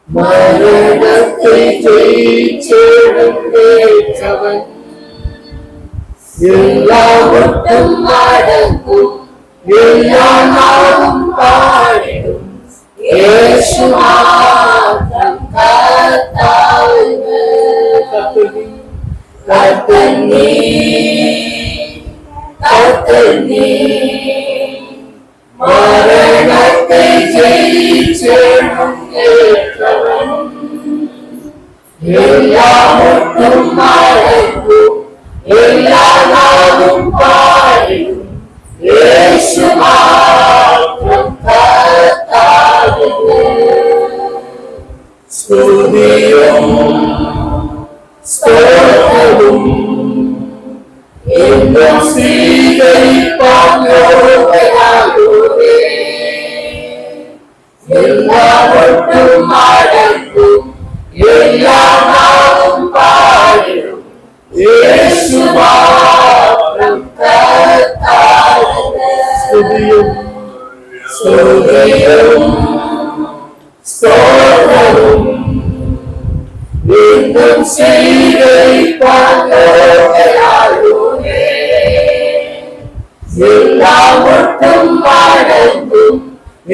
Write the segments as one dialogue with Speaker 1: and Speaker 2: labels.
Speaker 1: മരണത്തെ ജയിച്ചവൻ എല്ലാവർക്കും മടങ്ങും, എല്ലാ നാവും പാടും, യേശു മാത്രം കർത്താവ്. കർത്തനേ കർത്തനേ മരണത്തെ ജയിച്ചവൻ എല്ലാവർക്കും മടങ്ങും, എല്ലാ നാവും പാടും, യേശു മാത്രം കർത്താവ്. സ്തുതിയും സ്തോത്രവും എന്നും സ്വീകരിപ്പാൻ യോഗ്യനാകുന്നേ. എല്ലാവർക്കും മടങ്ങും, എല്ലാ നാവും പാടും, യേശു മാത്രം കർത്താവ്. സ്തുതിയും സ്തുതിയും സ്തോത്രവും എന്നും സ്വീകരിപ്പാൻ യോഗ്യനാകുന്നേ. എല്ലാവർക്കും മടങ്ങും,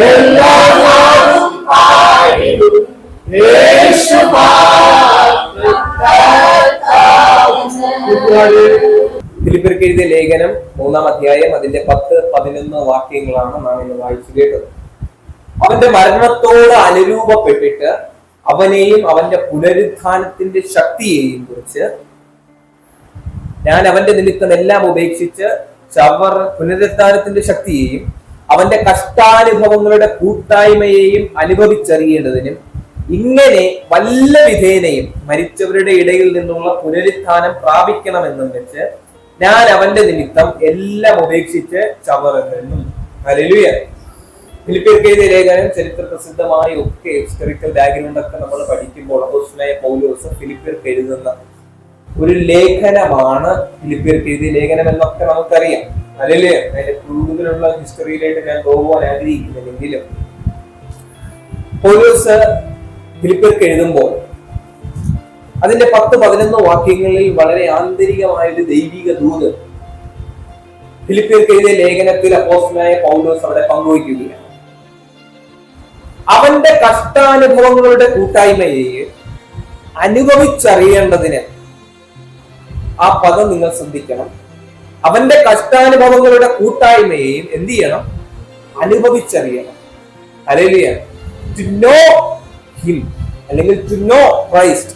Speaker 1: എല്ലാ നാവും പാടും, യേശു മാത്രം കർത്താവ്.
Speaker 2: ഫിലിപ്പിയർക്ക് എഴുതിയ ലേഖനം 3-ാം അധ്യായം അതിന്റെ 10-11 വാക്യങ്ങളാണ് നാം ഇന്ന് വായിച്ചു കേട്ടത്. അവന്റെ മരണത്തോട് അനുരൂപപ്പെട്ടിട്ട് അവനെയും അവന്റെ പുനരുത്ഥാനത്തിന്റെ ശക്തിയെയും കുറിച്ച് ഞാൻ അവന്റെ നിമിത്തം എല്ലാം ഉപേക്ഷിച്ച് പുനരുത്ഥാനത്തിന്റെ ശക്തിയെയും അവന്റെ കഷ്ടാനുഭവങ്ങളുടെ കൂട്ടായ്മയെയും അനുഭവിച്ചറിയേണ്ടതിനും ഇങ്ങനെ വല്ല വിധേനയും മരിച്ചവരുടെ ഇടയിൽ നിന്നുള്ള പുനരുത്ഥാനം പ്രാപിക്കണമെന്നും വെച്ച് ഞാൻ അവന്റെ നിമിത്തം എല്ലാം ഉപേക്ഷിച്ച് ചവറുന്നു. ഹല്ലേലൂയ. ഫിലിപ്പിയർക്ക് എഴുതിയ ലേഖനം ചരിത്ര പ്രസിദ്ധമായ ഒക്കെ ഹിസ്റ്റോറിക്കൽ ബാക്ക്ഗ്രൗണ്ട് ഒക്കെ നമ്മൾ പഠിക്കുമ്പോൾ അപ്പോസ്തലനായ പൗലോസ് ഫിലിപ്പിയർക്ക് എഴുതുന്ന ഒരു ലേഖനമാണ് ഫിലിപ്പിയർക്ക് എഴുതിയ ലേഖനം എന്നൊക്കെ നമുക്കറിയാം. ഹല്ലേലൂയ. അതിന്റെ കൂടുതലുള്ള ഹിസ്റ്ററിയിലായിട്ട് ഞാൻ പോകുവാൻ ആഗ്രഹിക്കുന്നില്ലെങ്കിലും പൗലോസ് ഫിലിപ്പിയർക്ക് എഴുതുമ്പോൾ അതിന്റെ 10-11 വാക്യങ്ങളിൽ വളരെ ആന്തരികമായ ഒരു ദൈവിക ദൂത് ഫിലിപ്പിയർക്ക് എഴുതിയ ലേഖനത്തിൽ അപ്പോസ്തലനായ പൗലോസ് അവിടെ പങ്കുവയ്ക്കുകയാണ്. അവന്റെ കഷ്ടാനുഭവങ്ങളുടെ കൂട്ടായ്മയെ അനുഭവിച്ചറിയേണ്ടതിന്, ആ പദം നിങ്ങൾ ശ്രദ്ധിക്കണം, അവന്റെ കഷ്ടാനുഭവങ്ങളുടെ കൂട്ടായ്മയെയും എന്ത് ചെയ്യണം? അനുഭവിച്ചറിയണം. ഹല്ലേലൂയ. ടു നോ ഹിം അല്ലെങ്കിൽ ടു നോ ക്രൈസ്റ്റ്,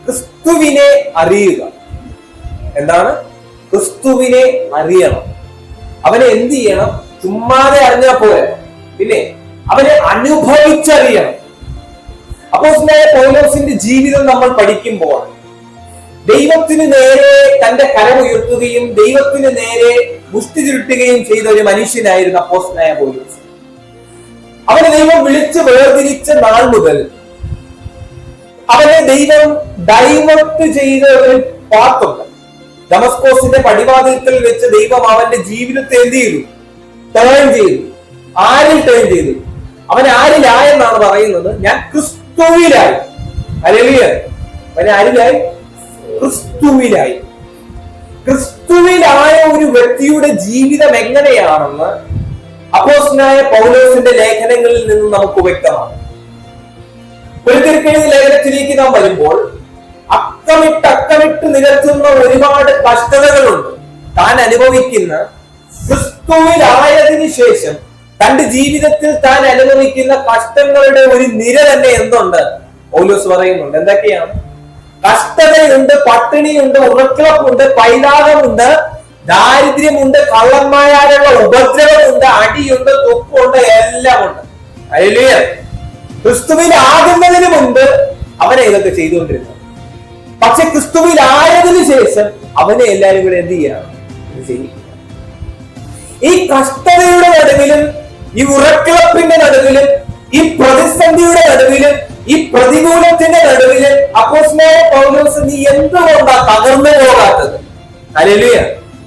Speaker 2: ക്രിസ്തുവിനെ അറിയുക. എന്താണ്? ക്രിസ്തുവിനെ അറിയണം. അവനെ എന്ത് ചെയ്യണം? ചുമ്മാതെ അറിഞ്ഞാൽ പോലെ, പിന്നെ അവനെ അനുഭവിച്ചറിയണം. അപ്പോസ്തലനായ പൗലോസിന്റെ ജീവിതം നമ്മൾ പഠിക്കുമ്പോൾ ദൈവത്തിന് നേരെ തന്റെ കരം ഉയർത്തുകയും ദൈവത്തിന് നേരെ മുഷ്ടി ചുരുട്ടുകയും ചെയ്ത ഒരു മനുഷ്യനായിരുന്നു അപ്പോസ്തലനായ പൗലോസ്. അവനെ ദൈവം വിളിച്ച് വേർതിരിച്ച നാൾ മുതൽ അവനെ ദൈവം ഡൈവേർട്ട് ചെയ്ത ഒരു പാത്തുണ്ട്. ദമസ്കോസിന്റെ പടിവാതിൽക്കൽ വെച്ച് ദൈവം അവന്റെ ജീവിതത്തെ എന്ത് ചെയ്തു? ടേൺ ചെയ്തു. ആരിൽ ടേൺ ചെയ്തു? അവൻ ആരിലായെന്നാണ് പറയുന്നത്? ഞാൻ ക്രിസ്തുവിലായി. ഹല്ലേലൂയ. അവൻ ആരിലായി? ക്രിസ്തുവിലായി. ക്രിസ്തുവിലായ ഒരു വ്യക്തിയുടെ ജീവിതം എങ്ങനെയാണെന്ന് അപ്പോസ്തലനായ പൗലോസിന്റെ ലേഖനങ്ങളിൽ നിന്ന് നമുക്ക് വ്യക്തമാണ്. ഫിലിപ്പിയർക്ക് എഴുതിയ ലേഖനത്തിലേക്ക് നാം വരുമ്പോൾ അക്കമിട്ട് നിരത്തുന്ന ഒരുപാട് കഷ്ടതകളുണ്ട്. താൻ അനുഭവിക്കുന്ന ക്രിസ്തുവിലായതിനു ശേഷം തന്റെ ജീവിതത്തിൽ താൻ അനുഭവിക്കുന്ന കഷ്ടങ്ങളുടെ ഒരു നിര തന്നെ എന്തുണ്ട്? പൗലോസ് പറയുന്നുണ്ട്. എന്തൊക്കെയാണ്? കഷ്ടതയുണ്ട്, പട്ടിണിയുണ്ട്, ഉറക്കളപ്പുണ്ട്, പൈതാകമുണ്ട്, ദാരിദ്ര്യമുണ്ട്, കള്ളന്മാരാലുള്ള ഉപദ്രവമുണ്ട്, അടിയുണ്ട്, തുപ്പുണ്ട്, എല്ലാം ഉണ്ട്. ഹല്ലേലൂയ. ക്രിസ്തുവിൽ ആകുന്നതിന് മുമ്പ് അവനെ ഇതൊക്കെ ചെയ്തുകൊണ്ടിരുന്നു. പക്ഷെ ക്രിസ്തുവിലായതിനു ശേഷം അവനെ എല്ലാവരും കൂടെ എന്ത് ചെയ്യണം? ഈ കഷ്ടതയുടെ നടുവിലും, ഈ ഉറക്കിളപ്പിന്റെ നടുവിലും, ഈ പ്രതിസന്ധിയുടെ നടുവിലും, ഈ പ്രതികൂലത്തിന്റെ നടുവില് അപ്പോസ്തലനായ പൗലോസ് നീ എന്തുകൊണ്ടാ തകർന്നു പോകാത്തത്? ഹല്ലേലൂയ.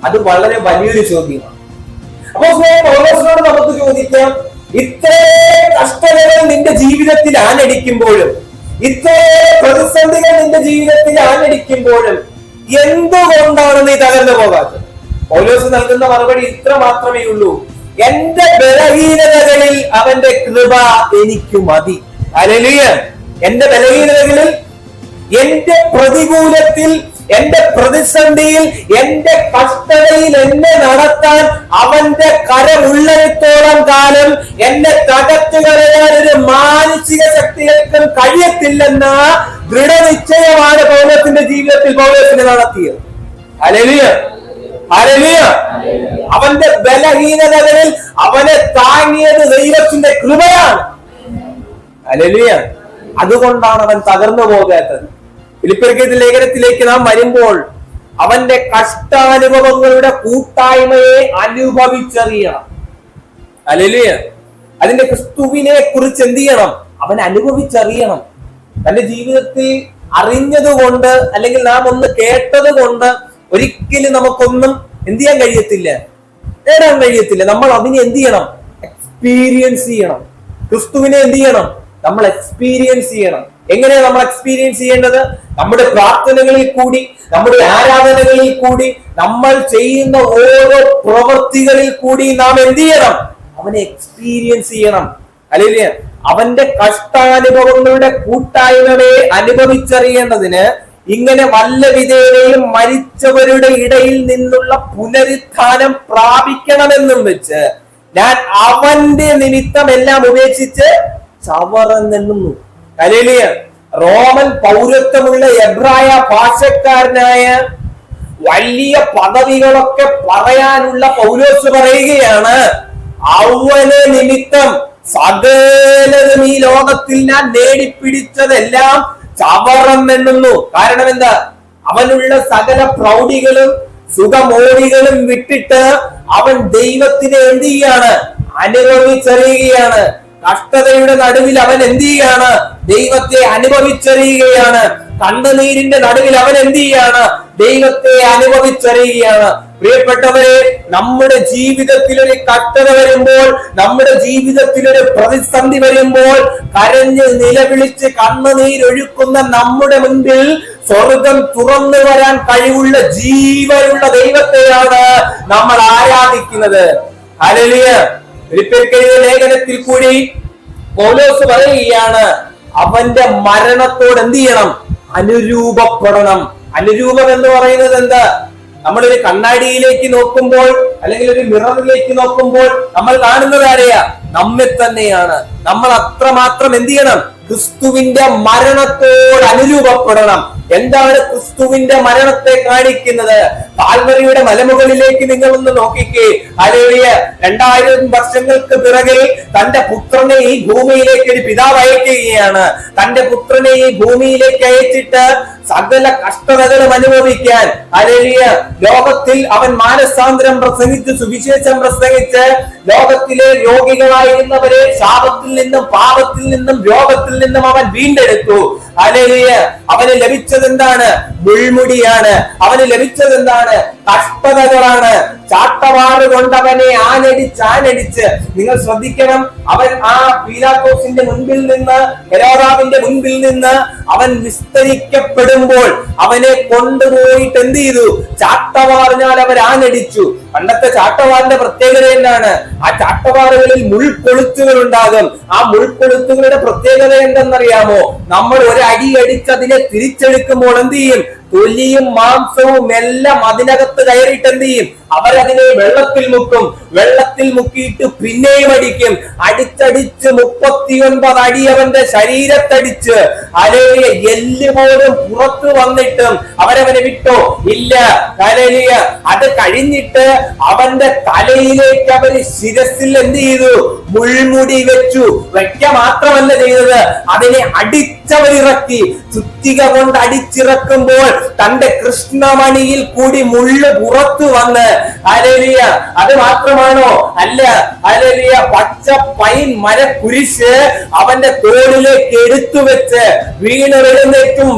Speaker 2: അത് വളരെ വലിയൊരു ചോദ്യമാണ്. അപ്പോസ്തലനായ പൗലോസിനോട് നമുക്ക് ചോദിക്കാം, ഇത്രയും കഷ്ടതകൾ നിന്റെ ജീവിതത്തിൽ ആഞ്ഞടിക്കുമ്പോഴും, ഇത്രയും പ്രതിസന്ധികൾ നിന്റെ ജീവിതത്തിൽ ആഞ്ഞടിക്കുമ്പോഴും എന്തുകൊണ്ടാണ് നീ തകർന്നു പോകാത്തത്? പൗലോസ് നൽകുന്ന മറുപടി ഇത്ര മാത്രമേ ഉള്ളൂ, എന്റെ ബലഹീനതകളിൽ അവന്റെ കൃപ എനിക്ക് മതി. ഹല്ലേലൂയ. എന്റെ ബലഹീനതകളിൽ, എന്റെ പ്രതികൂലത്തിൽ, എന്റെ പ്രതിസന്ധിയിൽ, എന്റെ കഷ്ടതയിൽ എന്നെ നടത്താൻ അവന്റെ കരമുള്ളിടത്തോളം കാലം എന്നെ തകർത്തു കളയാൻ ഒരു മാനസിക ശക്തികൾക്കും കഴിയത്തില്ലെന്ന ദൃഢനിശ്ചയമാണ് പൗലോസിന്റെ ജീവിതത്തിൽ പൗലോസിനെ നടത്തിയത്. Hallelujah, hallelujah. അവന്റെ ബലഹീനതകളിൽ അവനെ താങ്ങിയത് ദൈവത്തിന്റെ കൃപയാണ്. ഹല്ലേലൂയ. അതുകൊണ്ടാണ് അവൻ തകർന്നു പോകാത്തത്. ഫിലിപ്പിയർക്കെഴുതിയ ലേഖനത്തിലേക്ക് നാം വരുമ്പോൾ അവന്റെ കഷ്ടാനുഭവങ്ങളുടെ കൂട്ടായ്മയെ അനുഭവിച്ചറിയണം. ഹല്ലേലൂയ. അതിന്റെ ക്രിസ്തുവിനെ കുറിച്ച് എന്ത് ചെയ്യണം? അവൻ അനുഭവിച്ചറിയണം. തന്റെ ജീവിതത്തിൽ അറിഞ്ഞതുകൊണ്ട് അല്ലെങ്കിൽ നാം ഒന്ന് കേട്ടത് കൊണ്ട് ഒരിക്കലും നമുക്കൊന്നും എന്ത് ചെയ്യാൻ കഴിയത്തില്ല, നേടാൻ കഴിയത്തില്ല. നമ്മൾ അതിനെ എന്ത് ചെയ്യണം? എക്സ്പീരിയൻസ് ചെയ്യണം. ക്രിസ്തുവിനെ എന്ത് ചെയ്യണം? നമ്മൾ എക്സ്പീരിയൻസ് ചെയ്യണം. എങ്ങനെയാണ് നമ്മൾ എക്സ്പീരിയൻസ് ചെയ്യേണ്ടത്? നമ്മുടെ പ്രാർത്ഥനകളിൽ കൂടി, നമ്മുടെ ആരാധനകളിൽ കൂടി, നമ്മൾ ചെയ്യുന്ന ഓരോ പ്രവൃത്തികളിൽ കൂടി നാം എന്ത് ചെയ്യണം? അവനെ എക്സ്പീരിയൻസ് ചെയ്യണം. അല്ലെങ്കിൽ അവന്റെ കഷ്ടാനുഭവങ്ങളുടെ കൂട്ടായ്മയെ അനുഭവിച്ചറിയേണ്ടതിന് ഇങ്ങനെ വല്ല വിധേനയും മരിച്ചവരുടെ ഇടയിൽ നിന്നുള്ള പുനരുത്ഥാനം പ്രാപിക്കണമെന്നും വെച്ച് ഞാൻ അവന്റെ നിമിത്തം എല്ലാം ഉപേക്ഷിച്ച് ചവറെന്നെണ്ണുന്നു. ഹല്ലേലൂയ. റോമൻ പൗരത്വമുള്ള എബ്രായ ഭാഷക്കാരനായ വലിയ പദവികളൊക്കെ പറയാനുള്ള പൗലോസ് പറയുകയാണ്, അവനെ നിമിത്തം സകലതും ഈ ലോകത്തിൽ ഞാൻ നേടിപ്പിടിച്ചതെല്ലാം ചവറെന്നെണ്ണുന്നു. കാരണം എന്താ? അവനുള്ള സകല പ്രൗഢികളും സുഖമോടികളും വിട്ടിട്ട് അവൻ ദൈവത്തിനെ എന്ത് ചെയ്യാണ്? അനുഭവിച്ചറിയുകയാണ്. കഷ്ടതയുടെ നടുവിൽ അവൻ എന്ത് ചെയ്യാണ്? ദൈവത്തെ അനുഭവിച്ചറിയുകയാണ്. കണ്ണുനീരിന്റെ നടുവിൽ അവൻ എന്ത് ചെയ്യാണ്? ദൈവത്തെ അനുഭവിച്ചറിയുകയാണ്. പ്രിയപ്പെട്ടവരെ, നമ്മുടെ ജീവിതത്തിൽ ഒരു കഷ്ടത വരുമ്പോൾ, നമ്മുടെ ജീവിതത്തിൽ ഒരു പ്രതിസന്ധി വരുമ്പോൾ, കരഞ്ഞ് നിലവിളിച്ച് കണ്ണുനീരൊഴുക്കുന്ന നമ്മുടെ മുൻപിൽ സ്വർഗം തുറന്നു വരാൻ കഴിവുള്ള ജീവനുള്ള ദൈവത്തെയാണ് നമ്മൾ ആരാധിക്കുന്നത്. ഹല്ലേലൂയ. ഫിലിപ്പിയർക്കെഴുതിയ ലേഖനത്തിൽ കൂടി പൗലോസ് പറയുകയാണ്, അവന്റെ മരണത്തോട് എന്ത് ചെയ്യണം? അനുരൂപപ്പെടണം. അനുരൂപം എന്ന് പറയുന്നത് എന്താ? നമ്മളൊരു കണ്ണാടിയിലേക്ക് നോക്കുമ്പോൾ അല്ലെങ്കിൽ ഒരു മിററിലേക്ക് നോക്കുമ്പോൾ നമ്മൾ കാണുന്നത് ആരെയാ? നമ്മെ തന്നെയാണ്. നമ്മൾ അത്രമാത്രം എന്ത് ചെയ്യണം? ക്രിസ്തുവിന്റെ മരണത്തോട് അനുരൂപപ്പെടണം. എന്താണ് ക്രിസ്തുവിന്റെ മരണത്തെ കാണിക്കുന്നത്? കാൽവരിയുടെ മലമുകളിലേക്ക് നിങ്ങൾ ഒന്ന് നോക്കിക്കേ. ഹല്ലേലൂയ. 2000 വർഷങ്ങൾക്ക് പിറകിൽ തന്റെ പുത്രനെ ഈ ഭൂമിയിലേക്ക് ഒരു പിതാവ് അയക്കുകയാണ്. തന്റെ പുത്രനെ ഈ ഭൂമിയിലേക്ക് അയച്ചിട്ട് സകല കഷ്ടതകളും അനുഭവിക്കാൻ, ഹല്ലേലൂയ, ലോകത്തിൽ അവൻ മാനസാന്തരം പ്രസംഗിച്ച്, സുവിശേഷം പ്രസംഗിച്ച് ലോകത്തിലെ രോഗികളായിരുന്നവരെ ശാപത്തിൽ നിന്നും, പാപത്തിൽ നിന്നും, രോഗത്തിൽ നിന്നും അവൻ വീണ്ടെടുത്തു. ഹല്ലേലൂയ. അവന് ലഭിച്ചത് എന്താണ്? മുൾമുടിയാണ്. അവന് ലഭിച്ചത് എന്താണ്? കഷ്ടതകളാണ്. ചാട്ടവാറ് കൊണ്ട് അവനെ ആനടിച്ച് നിങ്ങൾ ശ്രദ്ധിക്കണം. അവൻ ആ പീലാത്തോസിന്റെ മുൻപിൽ നിന്ന്, ഹെരോദാവിന്റെ മുൻപിൽ നിന്ന് അവൻ വിസ്തരിക്കപ്പെടുമ്പോൾ അവനെ കൊണ്ടുപോയിട്ട് എന്ത് ചെയ്തു? ചാട്ടവാറിനാൽ അവർ ആനടിച്ചു. പണ്ടത്തെ ചാട്ടവാറിന്റെ പ്രത്യേകത എന്താണ്? ആ ചാട്ടവാറുകളിൽ മുൾക്കൊളുത്തുകൾ ഉണ്ടാകും. ആ മുൾക്കൊളുത്തുകളുടെ പ്രത്യേകത എന്തെന്നറിയാമോ? നമ്മൾ ഒരടി അടിച്ച് അതിനെ തിരിച്ചെടുക്കുമ്പോൾ എന്ത് ചെയ്യും? തൊലിയും മാംസവും എല്ലാം അതിനകത്ത് അകത്ത് കയറിയിട്ട് എന്ത് ചെയ്യും? അവരതിനെ വെള്ളത്തിൽ മുക്കും. വെള്ളത്തിൽ മുക്കിയിട്ട് പിന്നെയും അടിക്കും. അടിച്ചടിച്ച് 39 അടി അവന്റെ ശരീരത്തടിച്ച് ഹല്ലേലൂയ എല്ല് പോലും പുറത്തു വന്നിട്ടും അവരവനെ വിട്ടോ ഇല്ല. ഹല്ലേലൂയ. അത് കഴിഞ്ഞിട്ട് അവന്റെ തലയിലേക്ക് അവര് ശിരസിൽ എന്ത് ചെയ്തു? മുൾമുടി വെച്ചു. വെക്ക മാത്രമല്ല ചെയ്തത്, അതിനെ അടിച്ചവരിറക്കി. ചുറ്റിക കൊണ്ട് അടിച്ചിറക്കുമ്പോൾ തന്റെ കൃഷ്ണമണിയിൽ കൂടി മുള്ള് പുറത്തു വന്ന് ഹല്ലേലൂയ. അത് മാത്രമാണോ? അല്ല. ഹല്ലേലൂയ. പച്ച പൈൻ മരക്കുരിശ് അവന്റെ തോളിലേക്ക് എടുത്തു വെച്ച് വീണെഴുന്നേറ്റും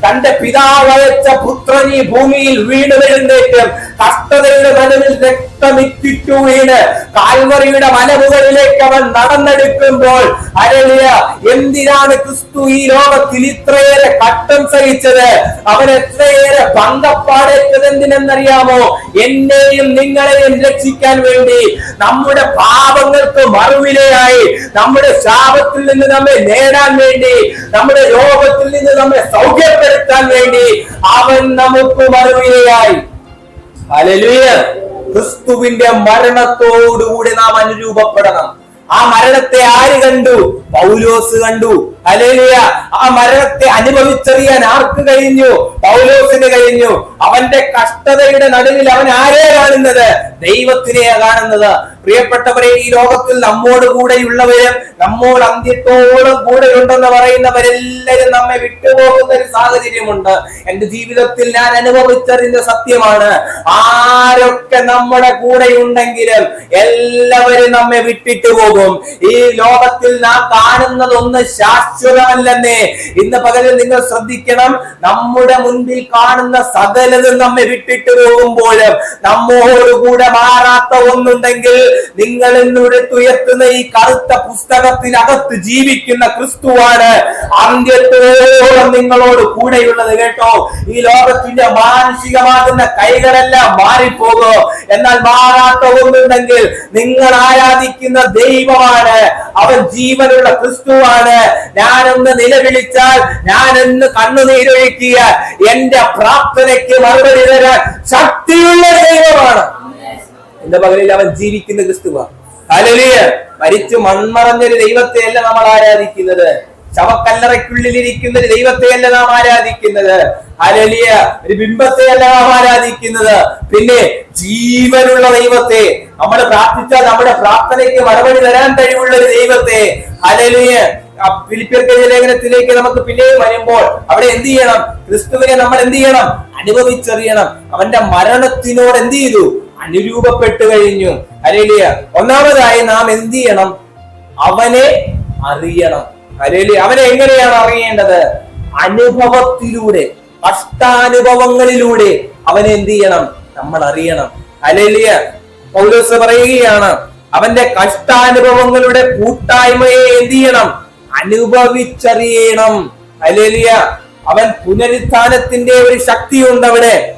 Speaker 2: തന്റെ പിതാവയച്ച പുത്രൻ ഈ ഭൂമിയിൽ വീണെഴുന്നേറ്റും കഷ്ടതയുടെ നടുവിൽ രക്തമിറ്റിട്ടു വീണ് കാൽവറിയുടെ മലമുകളിലേക്ക് അവൻ നടന്നെടുക്കുമ്പോൾ ഹല്ലേലൂയ, എന്തിനാണ് ക്രിസ്തു ഈ ലോകത്തിൽ ഇത്രയേറെ കഷ്ടം സഹിച്ചത്? അവൻ എത്രയേറെ പങ്കപ്പാടേറ്റത് എന്തിനെന്നറിയാമോ? എന്നെയും നിങ്ങളെയും രക്ഷിക്കാൻ വേണ്ടി, നമ്മുടെ പാപങ്ങൾക്ക് മറുവിലയായി, നമ്മുടെ ശാപത്തിൽ നിന്ന് നമ്മെ നേടാൻ വേണ്ടി, നമ്മുടെ രോഗത്തിൽ നിന്ന് നമ്മെ സൗഖ്യപ്പെടുത്താൻ വേണ്ടി അവൻ നമുക്ക് മറുവിലയായി. ഹല്ലേലൂയ. ക്രിസ്തുവിന്റെ മരണത്തോടുകൂടി നാം അനുരൂപപ്പെടണം. ആ മരണത്തെ ആര് കണ്ടു? പൗലോസ് കണ്ടു. ഹല്ലേലൂയ. ആ മരണത്തെ അനുഭവിച്ചറിയാൻ ആർക്ക് കഴിഞ്ഞു? പൗലോസിന് കഴിഞ്ഞു. അവന്റെ കഷ്ടതയുടെ നടുവിൽ അവൻ ആരെ കാണുന്നത്? ദൈവത്തിനെയാ കാണുന്നത്. പ്രിയപ്പെട്ടവരെ, ഈ ലോകത്തിൽ നമ്മോട് കൂടെയുള്ളവരും നമ്മോട് അന്ത്യത്തോളം കൂടെയുണ്ടെന്ന് പറയുന്നവരെല്ലാവരും നമ്മെ വിട്ടുപോകുന്ന ഒരു സാഹചര്യമുണ്ട്. എന്റെ ജീവിതത്തിൽ ഞാൻ അനുഭവിച്ചറിഞ്ഞ സത്യമാണ്. ആരൊക്കെ നമ്മുടെ കൂടെയുണ്ടെങ്കിലും എല്ലാവരും നമ്മെ വിട്ടിട്ട് പോകും. ഈ ലോകത്തിൽ നാം കാണുന്നതൊന്നും ശാശ്വതമല്ലെന്നേ. ഇന്ന് പകലിൽ നിങ്ങൾ ശ്രദ്ധിക്കണം. നമ്മുടെ മുൻപിൽ കാണുന്ന സകലതും നമ്മെ വിട്ടിട്ട് പോകുമ്പോഴും നമ്മോടുകൂടെ മാറാത്ത ഒന്നുണ്ടെങ്കിൽ നിങ്ങൾ എന്നുയർത്തുന്ന ഈ കറുത്ത പുസ്തകത്തിനകത്ത് ജീവിക്കുന്ന ക്രിസ്തുവാണ് അന്ത്യത്തോളം നിങ്ങളോട് കൂടെയുള്ളത്. കേട്ടോ, ഈ ലോകത്തിന്റെ മാനുഷികമാകുന്ന കൈകളെല്ലാം മാറിപ്പോകും. എന്നാൽ മാറാത്ത ഒന്നുണ്ടെങ്കിൽ നിങ്ങൾ ആരാധിക്കുന്ന ദൈവമാണ്. അവൻ ജീവനുള്ള ക്രിസ്തുവാണ്. ഞാനൊന്ന് നിലവിളിച്ചാൽ, ഞാനൊന്ന് കണ്ണുനീരൊഴുക്കിയ എന്റെ പ്രാർത്ഥനയ്ക്ക് മറുപടി തരാൻ ശക്തിയുള്ള ദൈവമാണ്. എന്റെ പകലിൽ അവൻ ജീവിക്കുന്ന ക്രിസ്തുവാണ്. ഹല്ലേലൂയ. മരിച്ചു മൺമറഞ്ഞൊരു ദൈവത്തെയല്ല നമ്മൾ ആരാധിക്കുന്നത്. ശവക്കല്ലറയ്ക്കുള്ളിലിരിക്കുന്ന ഒരു ദൈവത്തെയല്ല നാം ആരാധിക്കുന്നത്. ഹല്ലേലൂയ. ഒരു ബിംബത്തെയല്ല നാം ആരാധിക്കുന്നത്. പിന്നെ ജീവനുള്ള ദൈവത്തെ, നമ്മൾ പ്രാർത്ഥിച്ചാൽ നമ്മുടെ പ്രാർത്ഥനയ്ക്ക് മറുപടി തരാൻ കഴിവുള്ള ഒരു ദൈവത്തെ. ഹല്ലേലൂയ. ഫിലിപ്പിയർക്ക് ലേഖനത്തിലേക്ക് നമുക്ക് പിന്നെയും വരുമ്പോൾ അവിടെ എന്ത് ചെയ്യണം? ക്രിസ്തുവിനെ നമ്മൾ എന്ത് ചെയ്യണം? അനുഭവിച്ചറിയണം. അവന്റെ മരണത്തിനോട് എന്ത് ചെയ്തു? അനുരൂപപ്പെട്ടു കഴിഞ്ഞു. ഹല്ലേലൂയ. ഒന്നാമതായി നാം എന്ത് ചെയ്യണം? അവനെ അറിയണം. ഹല്ലേലൂയ. അവനെ എങ്ങനെയാണ് അറിയേണ്ടത്? അനുഭവത്തിലൂടെ, കഷ്ടാനുഭവങ്ങളിലൂടെ അവനെ എന്ത് ചെയ്യണം? നമ്മൾ അറിയണം. ഹല്ലേലൂയ. പൗലോസ് പറയുകയാണ്, അവന്റെ കഷ്ടാനുഭവങ്ങളുടെ കൂട്ടായ്മയെ എന്ത് ചെയ്യണം? അനുഭവിച്ചറിയണം. ഹല്ലേലൂയ. അവൻ പുനരുത്ഥാനത്തിന്റെ ഒരു ശക്തിയുണ്ട് അവിടെ.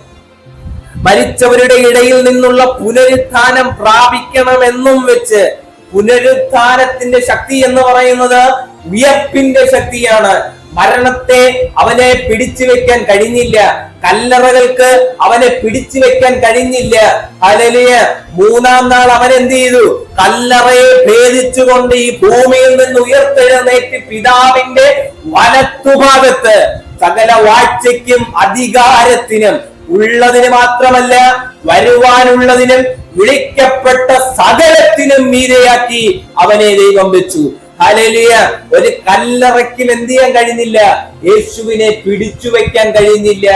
Speaker 2: മരിച്ചവരുടെ ഇടയിൽ നിന്നുള്ള പുനരുത്ഥാനം പ്രാപിക്കണമെന്നും വെച്ച്, പുനരുത്ഥാനത്തിന്റെ ശക്തി എന്ന് പറയുന്നത് ഉയർപ്പിന്റെ ശക്തിയാണ്. മരണത്തെ അവനെ പിടിച്ചു വെക്കാൻ കഴിഞ്ഞില്ല. കല്ലറകൾക്ക് അവനെ പിടിച്ചു വെക്കാൻ കഴിഞ്ഞില്ല. ഹല്ലേലൂയ. മൂന്നാം നാൾ അവൻ എന്ത് ചെയ്തു? കല്ലറയെ ഭേദിച്ചുകൊണ്ട് ഈ ഭൂമിയിൽ നിന്ന് ഉയർത്തെഴുന്നേറ്റ് പിതാവിന്റെ വലത്തുഭാഗത്ത് സകല വാഴ്ചയ്ക്കും അധികാരത്തിനും ഉള്ളതിന് മാത്രമല്ല വരുവാനുള്ളതിനും വിളിക്കപ്പെട്ട സകലത്തിനും മീതെയാക്കി അവനെ ദൈവം വെച്ചു. ഹല്ലേലൂയ. ഒരു കല്ലറയ്ക്കും എന്ത് ചെയ്യാൻ കഴിഞ്ഞില്ല? യേശുവിനെ പിടിച്ചു വെക്കാൻ കഴിഞ്ഞില്ല.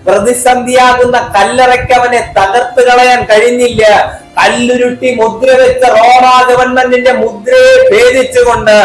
Speaker 2: പ്രതിസന്ധിയാകുന്ന കല്ലറയ്ക്ക് അവനെ തകർത്ത് കളയാൻ കഴിഞ്ഞില്ല. കല്ലുരുട്ടി മുദ്ര വെച്ച റോമാ ഗവൺമെന്റിന്റെ മുദ്രയെ ഭേദിച്ചുകൊണ്ട്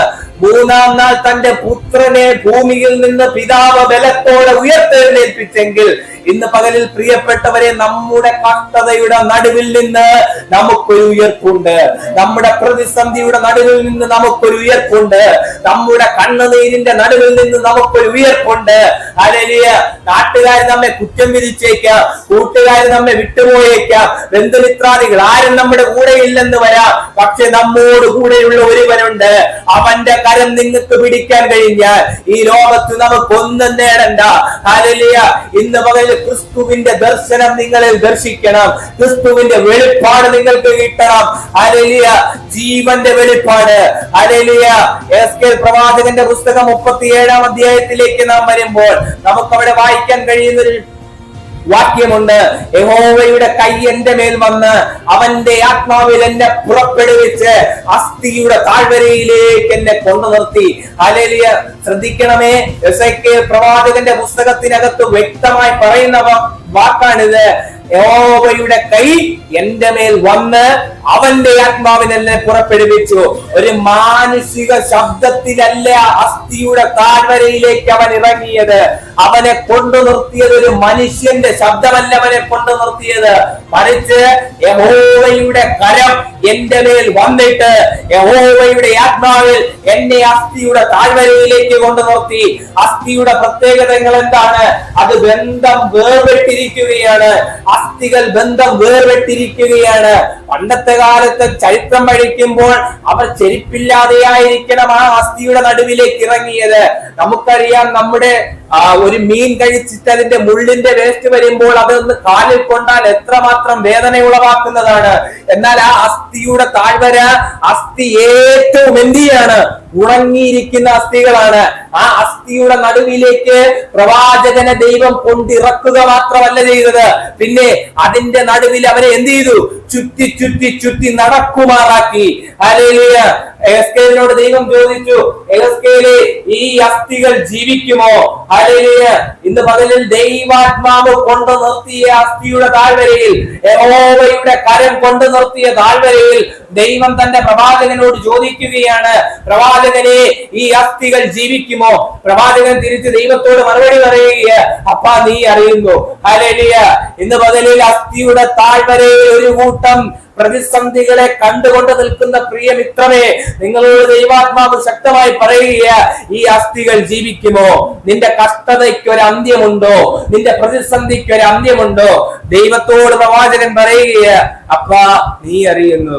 Speaker 2: മൂന്നാം നാൾ തന്റെ പുത്രനെ ഭൂമിയിൽ നിന്ന് പിതാവ് ബലത്തോടെ ഉയർത്തെഴുന്നേൽപ്പിച്ചെങ്കിൽ ഇന്ന് പകലിൽ പ്രിയപ്പെട്ടവരെ, നമ്മുടെ കഷ്ടതയുടെ നടുവിൽ നിന്ന് നമുക്കൊരു ഉയർപ്പുണ്ട്. നമ്മുടെ പ്രതിസന്ധിയുടെ നടുവിൽ നിന്ന് നമുക്കൊരു ഉയർപ്പുണ്ട്. നമ്മുടെ കണ്ണുനീരിന്റെ നടുവിൽ നിന്ന് നമുക്കൊരു ഉയർപ്പുണ്ട്. ഹല്ലേലൂയ. നാട്ടുകാർ നമ്മെ കുറ്റം വിധിച്ചേക്കാം, കൂട്ടുകാർ നമ്മെ വിട്ടുപോയേക്കാം, ബന്ധുമിത്രാദികൾ ആരും നമ്മുടെ കൂടെ ഇല്ലെന്ന് വരാം. പക്ഷെ നമ്മോട് കൂടെയുള്ള ഒരുവനുണ്ട്. അവന്റെ കരം നിങ്ങൾക്ക് പിടിക്കാൻ കഴിഞ്ഞാൽ ഈ ലോകത്ത് നമുക്കൊന്നും നേടണ്ട. ഹല്ലേലൂയ. ഇന്ന് പകൽ ക്രിസ്തുവിന്റെ ദർശനം നിങ്ങളിൽ ദർശിക്കണം. ക്രിസ്തുവിന്റെ വെളിപ്പാട് നിങ്ങൾക്ക് കിട്ടണം. ഹല്ലേലൂയ. ജീവന്റെ വെളിപ്പാട്. ഹല്ലേലൂയ. എസ്കേൽ പ്രവാചകന്റെ പുസ്തകം 37-ാം അധ്യായത്തിലേക്ക് നാം വരുമ്പോൾ നമുക്കവിടെ വായിക്കാൻ കഴിയുന്നൊരു വാക്യമുണ്ട്. യഹോവയുടെ കൈ എന്റെ മേൽ വന്ന് അവന്റെ ആത്മാവിൽ എന്നെ പുറപ്പെടുവിച്ച് അസ്ഥിയുടെ താഴ്വരയിലേക്ക് എന്നെ കൊണ്ടു നിർത്തി. ഹല്ലേലൂയ. ശ്രദ്ധിക്കണമേ, എസെക്കിയേൽ പ്രവാചകന്റെ പുസ്തകത്തിനകത്ത് വ്യക്തമായി പറയുന്ന വാക്കാണിത്. യഹോവയുടെ കൈ എന്റെ മേൽ വന്ന് അവന്റെ ആത്മാവിനെന്നെ പുറപ്പെടുവിച്ചു. ഒരു മാനുഷിക ശബ്ദത്തിലല്ല അസ്ഥിയുടെ താഴ്വരയിലേക്ക് അവൻ ഇറങ്ങിയത്. അവനെ കൊണ്ടു നിർത്തിയത് ഒരു മനുഷ്യന്റെ ശബ്ദമല്ല അവനെ കൊണ്ടു നിർത്തിയത്, മറിച്ച് യഹോവയുടെ കരം എന്റെ മേൽ വന്നിട്ട് യഹോവയുടെ ആത്മാവിൽ എന്നെ അസ്ഥിയുടെ താഴ്വരയിലേക്ക് കൊണ്ടു നിർത്തി. അസ്ഥിയുടെ പ്രത്യേകതകൾ എന്താണ്? അത് ബന്ധം വേർപെട്ടിരിക്കുകയാണ്. അസ്ഥികൾ ബന്ധം വേർപെട്ടിരിക്കുകയാണ്. പണ്ടത്തെ കാലത്ത് ചരിത്രം പഠിക്കുമ്പോൾ അവർ ചെരുപ്പില്ലാതെയായിരിക്കണം ആ അസ്ഥിയുടെ നടുവിലേക്ക് ഇറങ്ങിയത്. നമുക്കറിയാം, നമ്മുടെ ഒരു മീൻ കഴിച്ചിട്ട് അതിന്റെ മുള്ളിന്റെ വേസ്റ്റ് വരുമ്പോൾ അതൊന്ന് കാലിൽ കൊണ്ടാൽ എത്രമാത്രം വേദന ഉളവാക്കുന്നതാണ്. എന്നാൽ ആ അസ്ഥിയുടെ താഴ്വര, അസ്ഥി ഏറ്റവും എന്തിയാണ്? ഉണങ്ങിയിരിക്കുന്ന അസ്ഥികളാണ്. ആ അസ്ഥിയുടെ നടുവിലേക്ക് പ്രവാചകനെ ദൈവം കൊണ്ടിറക്കുക മാത്രമല്ല ചെയ്തത്, പിന്നെ അതിന്റെ നടുവിൽ അവനെ എന്ത് ചെയ്തു? ചുറ്റി ചുറ്റി ചുറ്റി നടക്കുമാറാക്കി. ഹല്ലേലൂയ. എസ്കേലിനോട് ദൈവം ചോദിച്ചു, എസ്കേലേ, ഈ അസ്ഥികൾ ജീവിക്കുമോ? ഹല്ലേലൂയ. ഇന്ന് പകലിൽ ദൈവാത്മാവ് കൊണ്ടു നിർത്തിയ അസ്ഥിയുടെ താഴ്വരയിൽ, യഹോവയുടെ കരം കൊണ്ടു നിർത്തിയ താഴ്വരയിൽ ദൈവം തന്റെ പ്രവാചകനോട് ചോദിക്കുകയാണ്, പ്രവാചകനെ, ഈ അസ്ഥികൾ ജീവിക്കുമോ? പ്രവാചകൻ തിരിച്ച് ദൈവത്തോട് മറുപടി പറയുക, അപ്പാ നീ അറിയുന്നു. ഹല്ലേലൂയ. ഇന്ന് പകലിൽ അസ്ഥിയുടെ താഴ്വരയിൽ ഒരു കൂട്ടം പ്രതിസന്ധികളെ കണ്ടുകൊണ്ട് നിൽക്കുന്ന പ്രിയ മിത്രമേ, നിങ്ങളോട് ദൈവാത്മാവ് ശക്തമായി പറയുക, ഈ അസ്ഥികൾ ജീവിക്കുമോ? നിന്റെ കഷ്ടതയ്ക്ക് ഒരു അന്ത്യമുണ്ടോ? നിന്റെ പ്രതിസന്ധിക്ക് ഒരു അന്ത്യമുണ്ടോ? ദൈവത്തോട് പ്രവാചകൻ പറയുക, അപ്പാ നീ അറിയുന്നു.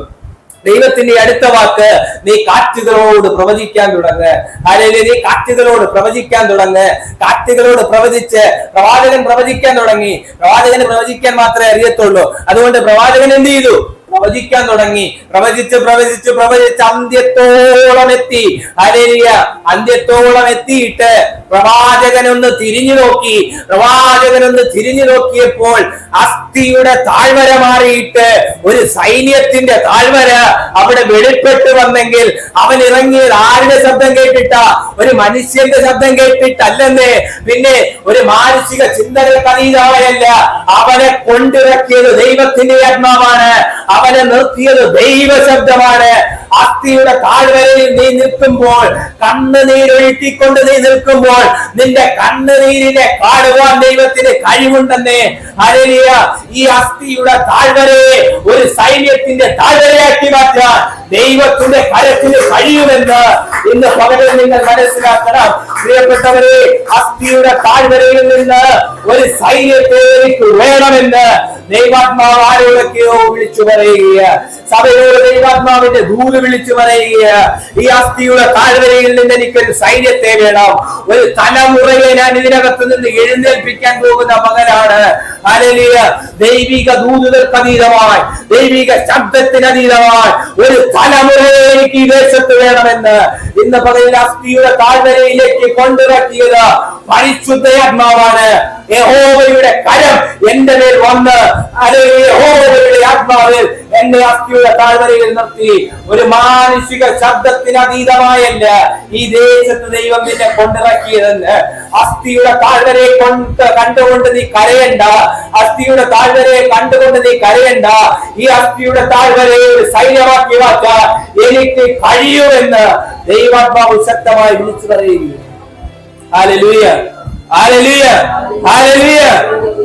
Speaker 2: ദൈവത്തിന്റെ അടുത്ത വാക്ക്, നീ കാറ്റുകളോട് പ്രവചിക്കാൻ തുടങ്ങ്. അല്ലെങ്കിൽ നീ കാറ്റുകളോട് പ്രവചിക്കാൻ തുടങ്ങ്. കാറ്റുകളോട് പ്രവചിച്ച് പ്രവാചകൻ പ്രവചിക്കാൻ തുടങ്ങി. പ്രവാചകന് പ്രവചിക്കാൻ മാത്രമേ അറിയത്തുള്ളൂ. അതുകൊണ്ട് പ്രവാചകൻ എന്ത് ചെയ്തു? പ്രവചിക്കാൻ തുടങ്ങി. പ്രവചിച്ച് പ്രവചിച്ച് പ്രവചിച്ച് അന്ത്യത്തോളം എത്തി. ഹല്ലേലൂയ. അന്ത്യത്തോളം എത്തിയിട്ട് പ്രവാചകനൊന്ന് തിരിഞ്ഞു നോക്കി. പ്രവാചകനൊന്ന് തിരിഞ്ഞു നോക്കിയപ്പോൾ അസ്ഥിയുടെ താഴ്വര മാറിയിട്ട് ഒരു സൈന്യത്തിന്റെ താഴ്വര അവിടെ വെളിപ്പെട്ടു വന്നെങ്കിൽ അവൻ ഇറങ്ങിയത് ആരുടെ ശബ്ദം കേട്ടിട്ടാ? ഒരു മനുഷ്യന്റെ ശബ്ദം കേട്ടിട്ടല്ലെന്നേ, പിന്നെ ഒരു മാനസിക ചിന്തകൾക്ക് അതീതമായല്ല. അവനെ കൊണ്ടിറക്കിയത് ദൈവത്തിന്റെ ആത്മാവാണ്. അവനെ നിർത്തിയത് ദൈവ ശബ്ദമാണ്. അസ്ഥിയുടെ താഴ്വരയിൽ നീ നിൽക്കുമ്പോൾ, കണ്ണുനീരൊഴുക്കിക്കൊണ്ട് നീ നിൽക്കുമ്പോൾ, നിന്റെ കണ്ണുനീരിനെ കാണുവാൻ ദൈവത്തിന് കഴിവുണ്ടെന്നേ. ഹല്ലേലൂയ. ഈ അസ്ഥിയുടെ താഴ്വരയെ ഒരു സൈന്യത്തിന്റെ താഴ്വരയാക്കി മാറ്റാൻ ദൈവത്തിന്റെ കരത്തിന് കഴിയുമെന്ന് ഇന്ന് പകരം നിങ്ങൾ മനസ്സിലാക്കണം. പ്രിയപ്പെട്ടവരെ, അസ്ഥിയുടെ താഴ്വരയിൽ നിന്ന് ഒരു സൈന്യത്തെ എനിക്ക് വേണമെന്ന് ദൈവാത്മാവ് ആരോടൊക്കെയോ വിളിച്ചു പറയുക. സഭയോട് ദൈവാത്മാവിന്റെ ദൂത് വിളിച്ചു പറയുക, ഈ അസ്ഥിയുടെ താഴ്വരയിൽ നിന്ന് എനിക്കൊരു സൈന്യത്തെ വേണം. ഒരു തലമുറയെ ഞാൻ ഇതിനകത്ത് നിന്ന് എഴുന്നേൽപ്പിക്കാൻ പോകുന്ന മകനാണ്. ഹല്ലേലൂയ. ദൈവിക ദൂതുകൾക്ക് അതീതമായി, ദൈവിക ശബ്ദത്തിന് അതീതമായി ഒരു തലമുറയെ എനിക്ക് ഈ ദേശത്ത് വേണമെന്ന് ഇന്ന് പകൽ അസ്ഥിയുടെ താഴ്വരയിലേക്ക് കൊണ്ടിറക്കിയത് പരിശുദ്ധാത്മാവാണ്. യഹോവയുടെ കരം എന്റെ മേൽ വന്ന്, യഹോവയുടെ ആത്മാവിൽ എന്നെ അസ്ഥിയുടെ താഴ്വരയിൽ നിർത്തി. ഒരു മാനുഷിക ശബ്ദത്തിന് അതീതമായല്ല ഈ ദേശത്ത് ദൈവം നിന്നെ കൊണ്ടിറക്കിയതെന്ന്. അസ്ഥിയുടെ താഴ്വരയെ കണ്ടുകൊണ്ട് നീ കരയണ്ട. അസ്ഥിയുടെ താഴ്വരയെ കണ്ടുകൊണ്ട് നീ കരയണ്ട. ഈ അസ്ഥിയുടെ താഴ്വരയെ ഒരു സൈന്യമാക്കി മാറ്റാൻ എനിക്ക് കഴിയുമെന്ന് ദൈവാത്മാവ് ശക്തമായി വിളിച്ചു പറയുകയാണ്. ഹല്ലേലൂയ. ഹല്ലേലൂയ. ഹല്ലേലൂയ.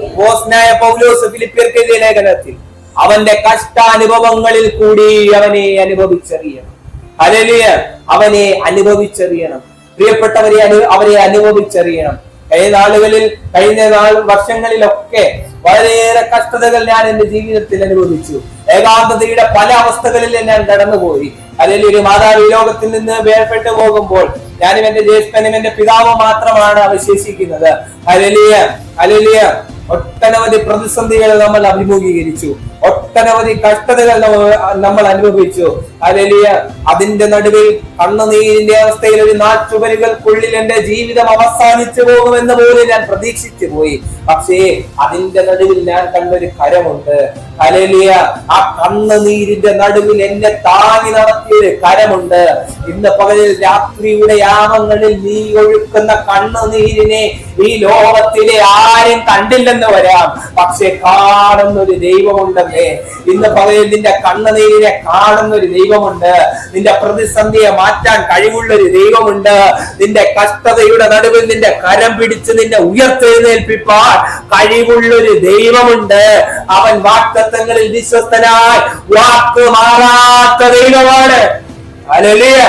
Speaker 2: അപ്പോസ്തലനായ പൗലോസ് ഫിലിപ്പിയർക്കെഴുതിയ ലേഖനത്തിൽ അവന്റെ കഷ്ടാനുഭവങ്ങളിൽ കൂടി അവനെ അനുഭവിച്ചറിയണം. ഹല്ലേലൂയ. അവനെ അനുഭവിച്ചറിയണം. പ്രിയപ്പെട്ടവരെ, അവരെ അനുഭവിച്ചറിയണം. കഴിഞ്ഞ വർഷങ്ങളിലൊക്കെ വളരെയേറെ കഷ്ടതകൾ ഞാൻ എന്റെ ജീവിതത്തിൽ അനുഭവിച്ചു. ഏകാന്തതയുടെ പല അവസ്ഥകളിൽ ഞാൻ കടന്നുപോയി. അല്ലെങ്കിൽ ഒരു മാതാവ് ഈ ലോകത്തിൽ നിന്ന് വേർപെട്ടു പോകുമ്പോൾ ഞാനും എന്റെ ജ്യേഷ്ഠനും എന്റെ പിതാവും മാത്രമാണ് അവശേഷിക്കുന്നത്. Hallelujah, hallelujah. ഒട്ടനവധി പ്രതിസന്ധികൾ നമ്മൾ അഭിമുഖീകരിച്ചു, ഒട്ടനവധി കഷ്ടതകൾ നമ്മൾ അനുഭവിച്ചു. ഹല്ലേലൂയ. അതിന്റെ നടുവിൽ കണ്ണുനീരിന്റെ അവസ്ഥയിൽ ഒരു നാച്ചുവരുകൾക്കുള്ളിൽ എന്റെ ജീവിതം അവസാനിച്ചു പോകുമെന്ന് പോലും ഞാൻ പ്രതീക്ഷിച്ചു പോയി. പക്ഷേ അതിന്റെ നടുവിൽ ഞാൻ കണ്ടൊരു കരമുണ്ട്. ഹല്ലേലൂയ. ആ കണ്ണുനീരിന്റെ നടുവിൽ എന്നെ താങ്ങി നടത്തിയൊരു കരമുണ്ട്. ഇന്ന് പകലിൽ രാത്രിയുടെ യാമങ്ങളിൽ നീ ഒഴുക്കുന്ന കണ്ണുനീരിനെ ഈ ലോകത്തിലെ ആരും കണ്ടില്ലെന്ന് വരാം, പക്ഷെ കാണുന്നൊരു ദൈവമുണ്ടെന്നേ. ഇന്ന് പകലിൽ നിന്റെ കണ്ണുനീരിനെ കാണുന്നൊരു ദൈവമുണ്ട്. നിന്റെ പ്രതിസന്ധിയെ മാറ്റാൻ കഴിവുള്ള ഒരു ദൈവമുണ്ട്. നിന്റെ കഷ്ടതയുടെ നടുവിൽ നിന്റെ കരം പിടിച്ച് നിന്നെ ഉയർത്തെഴുന്നേൽപ്പിപ്പാൻ കഴിവുള്ളൊരു ദൈവമുണ്ട്. അവൻ വാഗ്ദത്തങ്ങളിൽ വിശ്വസ്തനായി വാക്ക് മാറാത്ത ദൈവമാണ്. ഹല്ലേലൂയ.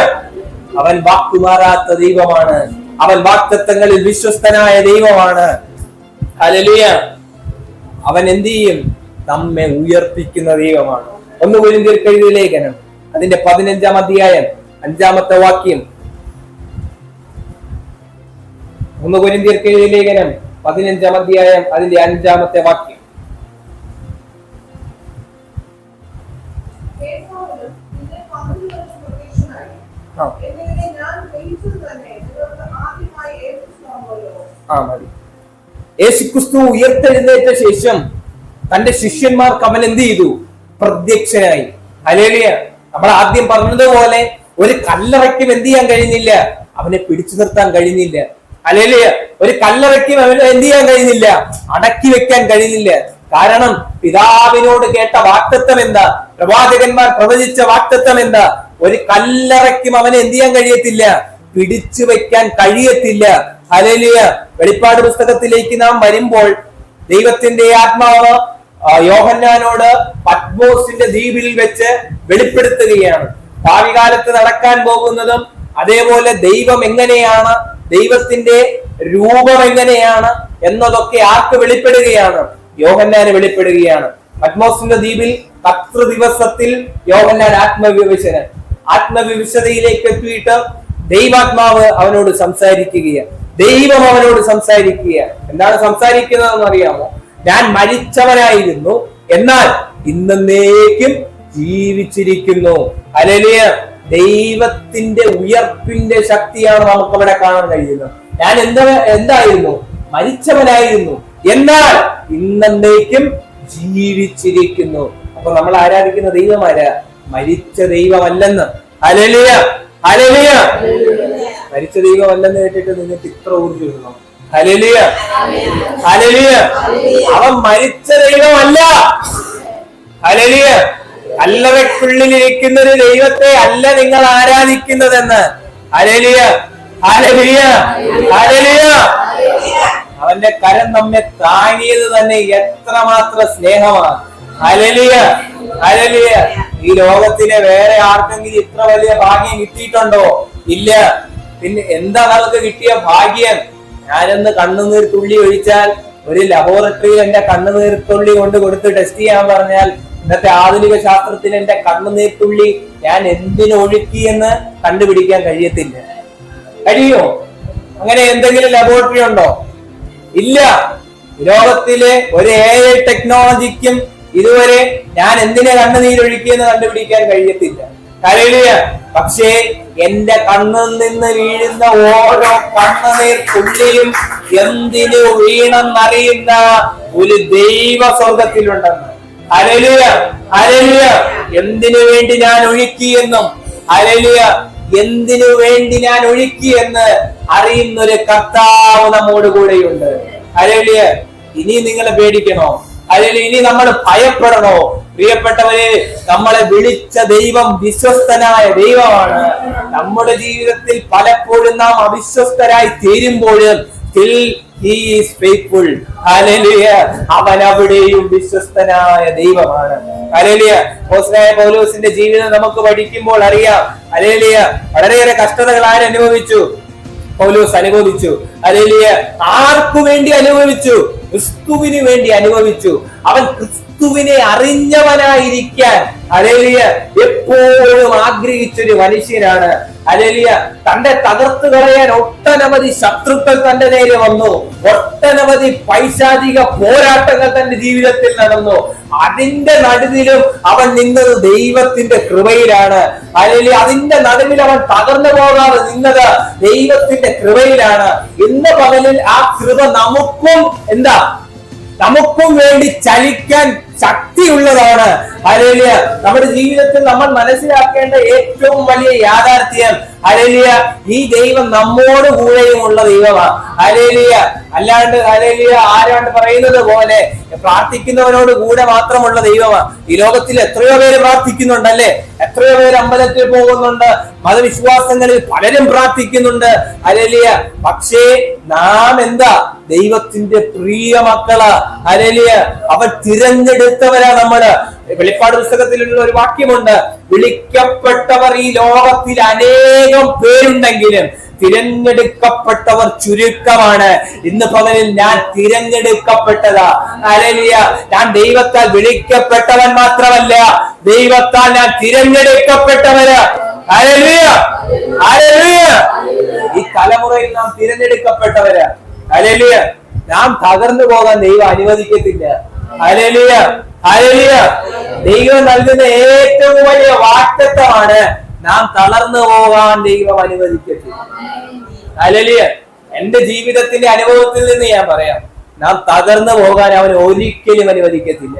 Speaker 2: അവൻ വാക്കുമാറാത്ത ദൈവമാണ്. അവൻ വാഗ്ദത്തങ്ങളിൽ വിശ്വസ്തനായ ദൈവമാണ്. ഹല്ലേലൂയ. അവൻ എന്ത് ചെയ്യും? നമ്മെ ഉയർപ്പിക്കുന്ന ദൈവമാണ്. 1 കൊരിന്ത്യർക്ക് എഴുതിയ ലേഖനം അതിന്റെ 15-ാം അധ്യായം 5-ാമത്തെ വാക്യം. 1 കൊരിന്ത്യർക്ക് എഴുതിയ ലേഖനം 15-ാം അധ്യായം അതിന്റെ 5-ാമത്തെ വാക്യം. യേശുക്രിസ്തു ഉയർത്തെഴുന്നേറ്റ ശേഷം തന്റെ ശിഷ്യന്മാർക്ക് അവൻ എന്ത് ചെയ്തു? പ്രത്യക്ഷനായി. ഹല്ലേലൂയ. നമ്മൾ ആദ്യം പറഞ്ഞതുപോലെ ഒരു കല്ലറയ്ക്കും എന്ത് ചെയ്യാൻ കഴിഞ്ഞില്ല? അവനെ പിടിച്ചു നിർത്താൻ കഴിഞ്ഞില്ല. ഹല്ലേലൂയ. ഒരു കല്ലറയ്ക്കും അവന് എന്ത് ചെയ്യാൻ കഴിഞ്ഞില്ല? അടക്കി വെക്കാൻ കഴിഞ്ഞില്ല. കാരണം പിതാവിനോട് കേട്ട വാഗ്ദത്തം എന്താ? പ്രവാചകന്മാർ പ്രവചിച്ച വാഗ്ദത്തം എന്താ? ഒരു കല്ലറയ്ക്കും അവനെ എന്ത് ചെയ്യാൻ കഴിയത്തില്ല? പിടിച്ചു വെക്കാൻ കഴിയത്തില്ല. ഹല്ലേലൂയ. വെളിപ്പാട് പുസ്തകത്തിലേക്ക് നാം വരുമ്പോൾ ദൈവത്തിന്റെ ആത്മാവ് യോഹന്നാനോട് പത്മോസിന്റെ ദ്വീപിൽ വെച്ച് വെളിപ്പെടുത്തുകയാണ്. ഭാവി കാലത്ത് നടക്കാൻ പോകുന്നതും അതേപോലെ ദൈവം എങ്ങനെയാണ്, ദൈവത്തിന്റെ രൂപം എങ്ങനെയാണ് എന്നതൊക്കെ ആർക്ക് വെളിപ്പെടുകയാണ്? യോഹന്നാന് വെളിപ്പെടുകയാണ്. പത്മോസിന്റെ ദ്വീപിൽ 10 ദിവസത്തിൽ യോഹന്നാൻ ആത്മവിവശതയിലേക്ക് എത്തിയിട്ട് ദൈവാത്മാവ് അവനോട് സംസാരിക്കുകയാണ്. ദൈവം അവനോട് സംസാരിക്കുക. എന്താണ് സംസാരിക്കുന്നതെന്ന് അറിയാമോ? ഞാൻ മരിച്ചവനായിരുന്നു, എന്നാൽ ഇന്നേക്കും ജീവിച്ചിരിക്കുന്നു. ഹല്ലേലൂയ. ദൈവത്തിന്റെ ഉയർപ്പിന്റെ ശക്തിയാണ് നമുക്ക് അവിടെ കാണാൻ കഴിയുന്നത്. ഞാൻ എന്തായിരുന്നു? മരിച്ചവനായിരുന്നു, എന്നാൽ ഇന്നേക്കും ജീവിച്ചിരിക്കുന്നു. അപ്പൊ നമ്മൾ ആരാധിക്കുന്ന ദൈവം ആരാ? മരിച്ച ദൈവമല്ലെന്ന്. Hallelujah, hallelujah. മരിച്ച ദൈവമല്ലെന്ന് കേട്ടിട്ട് നിങ്ങൾക്ക് ഇത്ര ഊർജ്ജം ഇടണം. Hallelujah, hallelujah. അവൻ മരിച്ച ദൈവമല്ല. ഹല്ലേലൂയ. കല്ലറയ്ക്കുള്ളിലിരിക്കുന്ന ഒരു ദൈവത്തെ അല്ല നിങ്ങൾ ആരാധിക്കുന്നതെന്ന്. Hallelujah, hallelujah, hallelujah. അവന്റെ കരം നമ്മെ താങ്ങിയത് തന്നെ എത്രമാത്രം സ്നേഹമാണ്. Hallelujah, hallelujah. ഈ ലോകത്തിലെ വേറെ ആർക്കെങ്കിലും ഇത്ര വലിയ ഭാഗ്യം കിട്ടിയിട്ടുണ്ടോ? ഇല്ല. പിന്നെ എന്താ നമുക്ക് കിട്ടിയ ഭാഗ്യം? ഞാനൊന്ന് കണ്ണുനീർ തുള്ളി ഒഴിച്ചാൽ ഒരു ലബോറട്ടറിയിൽ എന്റെ കണ്ണുനീർ തുള്ളി കൊണ്ട് കൊടുത്ത് ടെസ്റ്റ് ചെയ്യാൻ പറഞ്ഞാൽ ഇന്നത്തെ ആധുനിക ശാസ്ത്രത്തിന് എന്റെ കണ്ണുനീർ തുള്ളി ഞാൻ എന്തിനു ഒഴുക്കി എന്ന് കണ്ടുപിടിക്കാൻ കഴിയത്തില്ല. കഴിയോ? അങ്ങനെ എന്തെങ്കിലും ലബോറട്ടറി ഉണ്ടോ? ഇല്ല. ലോകത്തിലെ ഒരു AI ടെക്നോളജിക്കും ഇതുവരെ ഞാൻ എന്തിനെ കണ്ണുനീരൊഴുക്കിയെന്ന് കണ്ടുപിടിക്കാൻ കഴിയത്തില്ല. ഹല്ലേലൂയ. പക്ഷേ എന്റെ കണ്ണിൽ നിന്ന് വീഴുന്ന ഓരോ കണ്ണുനീർ തുള്ളിയും എന്തിനു വീണെന്നറിയുന്ന ഒരു ദൈവ സ്വർഗത്തിലുണ്ടെന്ന്. Hallelujah, hallelujah. എന്തിനു വേണ്ടി ഞാൻ ഒഴുക്കിയെന്നും, ഹല്ലേലൂയ, എന്തിനു വേണ്ടി ഞാൻ ഒഴുക്കിയെന്ന് അറിയുന്നൊരു കർത്താവ് നമ്മോട് കൂടെയുണ്ട്. ഹല്ലേലൂയ. ഇനി നിങ്ങൾ പേടിക്കണോ? അല്ലെങ്കിൽ ഇനി നമ്മൾ ഭയപ്പെടണോ? പ്രിയപ്പെട്ടവരെ, നമ്മളെ വിളിച്ച ദൈവം വിശ്വസ്തനായ ദൈവമാണ്. നമ്മുടെ ജീവിതത്തിൽ പലപ്പോഴും നാം അവിശ്വസ്തരായി തീരുമ്പോഴും still he is faithful. Hallelujah. അവൻ അവിടെയും വിശ്വസ്തനായ ദൈവമാണ്. ഹല്ലേലൂയ. അപ്പോസ്തലനായ പൗലോസിന്റെ ജീവിതം നമുക്ക് പഠിക്കുമ്പോൾ അറിയാം. ഹല്ലേലൂയ. വളരെയേറെ കഷ്ടതകൾ അനുഭവിച്ചു. പൗലോസ് അനുഭവിച്ചു. ഹല്ലേലൂയ. ആർക്കു വേണ്ടി അനുഭവിച്ചു? ക്രിസ്തുവിന് വേണ്ടി അനുഭവിച്ചു. അവൻ ക്രിസ്തുവിനെ അറിഞ്ഞവനായിരിക്കാൻ ഹല്ലേലൂയ എപ്പോഴും ആഗ്രഹിച്ചൊരു മനുഷ്യനാണ്. ഹല്ലേലൂയ തന്റെ തകർത്ത് കളയാൻ ഒട്ടനവധി ശത്രുക്കൾ തന്റെ നേരെ വന്നു. ഒട്ടനവധി പൈശാചിക പോരാട്ടങ്ങൾ തന്റെ ജീവിതത്തിൽ നടന്നു. അതിന്റെ നടുവിലും അവൻ നിന്നത് ദൈവത്തിന്റെ കൃപയിലാണ്. ഹല്ലേലൂയ അതിന്റെ നടുവിൽ അവൻ തകർന്നു പോകാതെ നിന്നത് ദൈവത്തിന്റെ കൃപയിലാണ്. ഇന്ന് പകലിൽ ആ കൃപ നമുക്കും വേണ്ടി ചലിക്കാൻ ശക്തിയുള്ളതാണ്. ഹല്ലേലൂയ നമ്മുടെ ജീവിതത്തിൽ നമ്മൾ മനസ്സിലാക്കേണ്ട ഏറ്റവും വലിയ യാഥാർത്ഥ്യം ഹല്ലേലൂയ ഈ ദൈവം നമ്മോട് കൂടെയുമുള്ള ദൈവമാണ്. ഹല്ലേലൂയ അല്ലാണ്ട് ഹല്ലേലൂയ ആരാണ്ട് പറയുന്നത് പോലെ പ്രാർത്ഥിക്കുന്നവനോട് കൂടെ മാത്രമുള്ള ദൈവമാണ്. ഈ ലോകത്തിൽ എത്രയോ പേര് പ്രാർത്ഥിക്കുന്നുണ്ടല്ലേ, എത്രയോ പേര് അമ്പലത്തിൽ പോകുന്നുണ്ട്, മതവിശ്വാസങ്ങളിൽ പലരും പ്രാർത്ഥിക്കുന്നുണ്ട്. ഹല്ലേലൂയ പക്ഷേ നാം എന്താ ദൈവത്തിന്റെ പ്രിയ മക്കളാ. ഹല്ലേലൂയ അവൻ തിരഞ്ഞെടുത്തവരാ നമ്മള്. വെളിപ്പാട് പുസ്തകത്തിലുള്ള ഒരു വാക്യമുണ്ട്, വിളിക്കപ്പെട്ടവർ ഈ ലോകത്തിൽ അനേകം പേരുണ്ടെങ്കിലും തിരഞ്ഞെടുക്കപ്പെട്ടവർ ചുരുക്കമാണ്. ഇന്ന് പകലിൽ ഞാൻ തിരഞ്ഞെടുക്കപ്പെട്ടതാ. ഹല്ലേലൂയ ഞാൻ ദൈവത്താൽ വിളിക്കപ്പെട്ടവൻ മാത്രമല്ല, ദൈവത്താൽ ഞാൻ തിരഞ്ഞെടുക്കപ്പെട്ടവര്. ഹല്ലേലൂയ ഹല്ലേലൂയ ഈ തലമുറയിൽ നാം തിരഞ്ഞെടുക്കപ്പെട്ടവര്. ഹല്ലേലൂയ നാം തകർന്നു പോകാൻ ദൈവം അനുവദിക്കത്തില്ല. ഹല്ലേലൂയ ഹല്ലേലൂയ ദൈവം നൽകുന്ന ഏറ്റവും വലിയ വാഗ്ദത്തമാണ് നാം തളർന്നു പോകാൻ ദൈവം അനുവദിക്കത്തില്ല. ഹല്ലേലൂയ എന്റെ ജീവിതത്തിന്റെ അനുഭവത്തിൽ നിന്ന് ഞാൻ പറയാം, നാം തകർന്നു പോകാൻ അവൻ ഒരിക്കലും അനുവദിക്കത്തില്ല.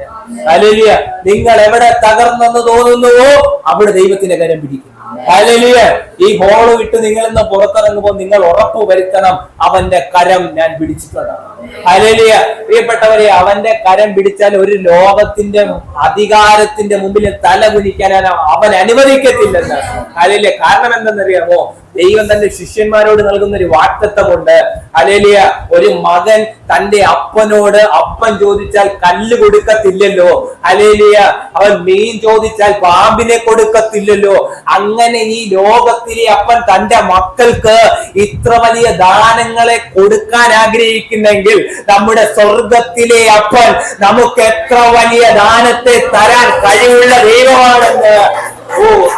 Speaker 2: ഹല്ലേലൂയ നിങ്ങൾ എവിടെ തകർന്നെന്ന് തോന്നുന്നുവോ അവിടെ ദൈവത്തിന്റെ കരം പിടിക്കും. ഹല്ലേലൂയ ഈ ഹോള് വിട്ട് നിങ്ങൾ ഇന്ന് പുറത്തിറങ്ങുമ്പോൾ നിങ്ങൾ ഉറപ്പ് വരുത്തണം, അവന്റെ കരം ഞാൻ പിടിച്ചിട്ടുണ്ടാണ്. ഹല്ലേലൂയ പ്രിയപ്പെട്ടവരെ, അവന്റെ കരം പിടിച്ചാൽ ഒരു ലോകത്തിന്റെ അധികാരത്തിന്റെ മുമ്പിൽ തല കുനിക്കാൻ അവൻ അനുവദിക്കത്തില്ലെന്ന്. ഹല്ലേലൂയ കാരണം എന്തെന്നറിയാമോ, ദൈവം തന്റെ ശിഷ്യന്മാരോട് നൽകുന്ന ഒരു വാഗ്ദത്തമുണ്ട്. ഹല്ലേലൂയ ഒരു മകൻ തന്റെ അപ്പനോട് അപ്പൻ ചോദിച്ചാൽ കല്ല് കൊടുക്കത്തില്ലല്ലോ. ഹല്ലേലൂയ അവൻ മീൻ ചോദിച്ചാൽ പാമ്പിനെ കൊടുക്കത്തില്ലല്ലോ. അങ്ങനെ ഈ ലോകത്തിലെ അപ്പൻ തന്റെ മക്കൾക്ക് ഇത്ര വലിയ ദാനങ്ങളെ കൊടുക്കാൻ ആഗ്രഹിക്കുന്നെങ്കിൽ നമ്മുടെ സ്വർഗത്തിലെ അപ്പൻ നമുക്ക് എത്ര വലിയ ദാനത്തെ തരാൻ കഴിവുള്ള ദൈവമാണെന്ന്.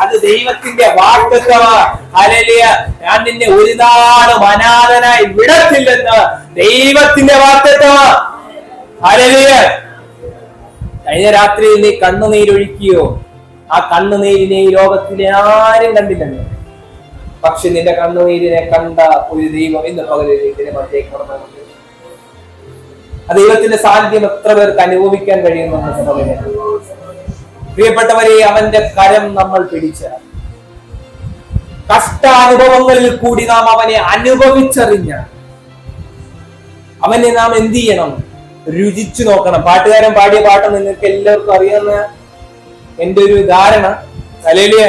Speaker 2: അത് ദൈവത്തിന്റെ വാഗ്ദത്തമാണ്. ഹല്ലേലൂയ ഞാൻ നിന്നെ ഒരു നാളും അനാഥനായി വിടത്തില്ലെന്ന് ദൈവത്തിന്റെ വാഗ്ദത്തമാണ്. ഹല്ലേലൂയ കഴിഞ്ഞ രാത്രിയിൽ നീ കണ്ണുനീരൊഴുക്കിയോ? ആ കണ്ണുനീരിനെ ഈ ലോകത്തിലെ ആരും കണ്ടില്ലെന്ന്. പക്ഷെ നിന്റെ കണ്ണുനീരിനെ കണ്ട ഒരു ദൈവം ഇന്ന് പകലിനെ മറ്റേക്ക് കടന്നു. ആ ദൈവത്തിന്റെ സാന്നിധ്യം എത്ര പേർക്ക് അനുഭവിക്കാൻ കഴിയുന്നുണ്ട്? പ്രിയപ്പെട്ടവരെ, അവന്റെ കരം നമ്മൾ പിടിച്ച കഷ്ടാനുഭവങ്ങളിൽ കൂടി നാം അവനെ അനുഭവിച്ചറിഞ്ഞ അവനെ നാം എന്ത് ചെയ്യണം? രുചിച്ചു നോക്കണം. പാട്ടുകാരൻ പാടിയ പാട്ട് നിങ്ങൾക്ക് എല്ലാവർക്കും അറിയാവുന്ന എന്റെ ഒരു ധാരണ. ഹല്ലേലൂയ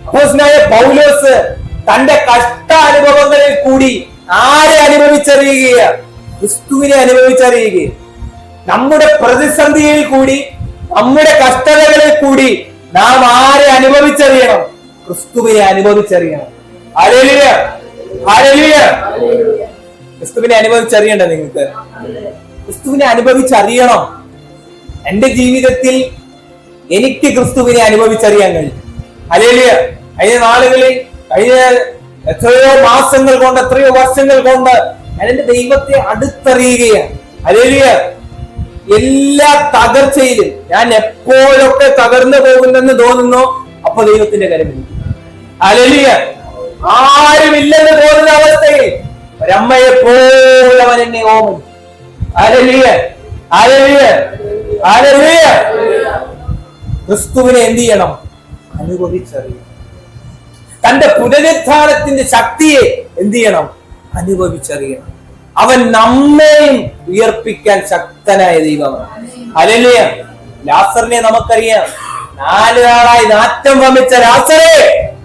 Speaker 2: അപ്പോസ്തലനായ പൗലോസ് തന്റെ കഷ്ടാനുഭവങ്ങളിൽ കൂടി ആരെ അനുഭവിച്ചറിയുക? ക്രിസ്തുവിനെ അനുഭവിച്ചറിയുക. നമ്മുടെ പ്രതിസന്ധിയിൽ കൂടി, നമ്മുടെ കഷ്ടതകളിൽ കൂടി നാം ആരെ അനുഭവിച്ചറിയണം? ക്രിസ്തുവിനെ അനുഭവിച്ചറിയണം. ഹല്ലേലൂയ ഹല്ലേലൂയ ക്രിസ്തുവിനെ അനുഭവിച്ചറിയണ്ട. നിങ്ങൾക്ക് ക്രിസ്തുവിനെ അനുഭവിച്ചറിയണം. എന്റെ ജീവിതത്തിൽ എനിക്ക് ക്രിസ്തുവിനെ അനുഭവിച്ചറിയാൻ കഴിയും. ഹല്ലേലൂയ കഴിഞ്ഞ നാളുകളിൽ, കഴിഞ്ഞ എത്രയോ മാസങ്ങൾ കൊണ്ട്, എത്രയോ വർഷങ്ങൾ കൊണ്ട് ഞാൻ എന്റെ ദൈവത്തെ അടുത്തറിയുകയാണ്. ഹല്ലേലൂയ എല്ലാ തകർച്ചയിലും ഞാൻ എപ്പോഴൊക്കെ തകർന്നു പോകുന്നെന്ന് തോന്നുന്നു അപ്പൊ ദൈവത്തിന്റെ കരം പിടിക്കും. ഹല്ലേലൂയ ആരുമില്ലെന്ന് തോന്നുന്ന അവസ്ഥയിൽ ഒരമ്മയെ പോലെ അവൻ എന്നെ ഓമൻ. ഹല്ലേലൂയ ഹല്ലേലൂയ ഹല്ലേലൂയ ക്രിസ്തുവിനെ എന്ത് ചെയ്യണം? അനുഭവിച്ചറിയണം. തന്റെ പുനരുത്ഥാനത്തിന്റെ ശക്തിയെ എന്ത് ചെയ്യണം? അനുഭവിച്ചറിയണം. അവൻ നമ്മെയും ഉയർപ്പിക്കാൻ ശക്തനായ ദൈവമാണ്. ഹല്ലേലൂയ ലാസറിനെ നമുക്കറിയാം. 4 നാളായി നാറ്റം വമിച്ച ലാസറേ,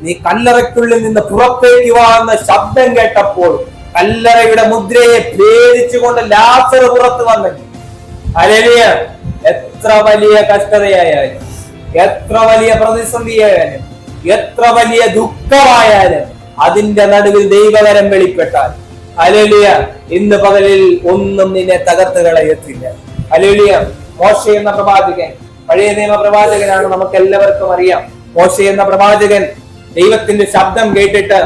Speaker 2: നീ കല്ലറയ്ക്കുള്ളിൽ നിന്ന് പുറത്തേക്ക് വാ എന്ന ശബ്ദം കേട്ടപ്പോൾ കല്ലറയുടെ മുദ്രയെ ഭേദിച്ചുകൊണ്ട് ലാസർ പുറത്തു വന്നെങ്കിൽ, ഹല്ലേലൂയ എത്ര വലിയ കഷ്ടതയായാലും, എത്ര വലിയ പ്രതിസന്ധിയായാലും, എത്ര വലിയ ദുഃഖമായാലും അതിന്റെ നടുവിൽ ദൈവകരം വെളിപ്പെട്ടാൽ, ഹല്ലേലൂയ. ഇന്ന് പകലിൽ ഒന്നും നിന്നെ തകർത്ത് കളയത്തില്ല. ഹല്ലേലൂയ. മോശെ എന്ന പ്രവാചകൻ പഴയ നിയമ പ്രവാചകനാണ്, നമുക്ക് എല്ലാവർക്കും അറിയാം. മോശെ എന്ന പ്രവാചകൻ ദൈവത്തിന്റെ ശബ്ദം കേട്ടിട്ട്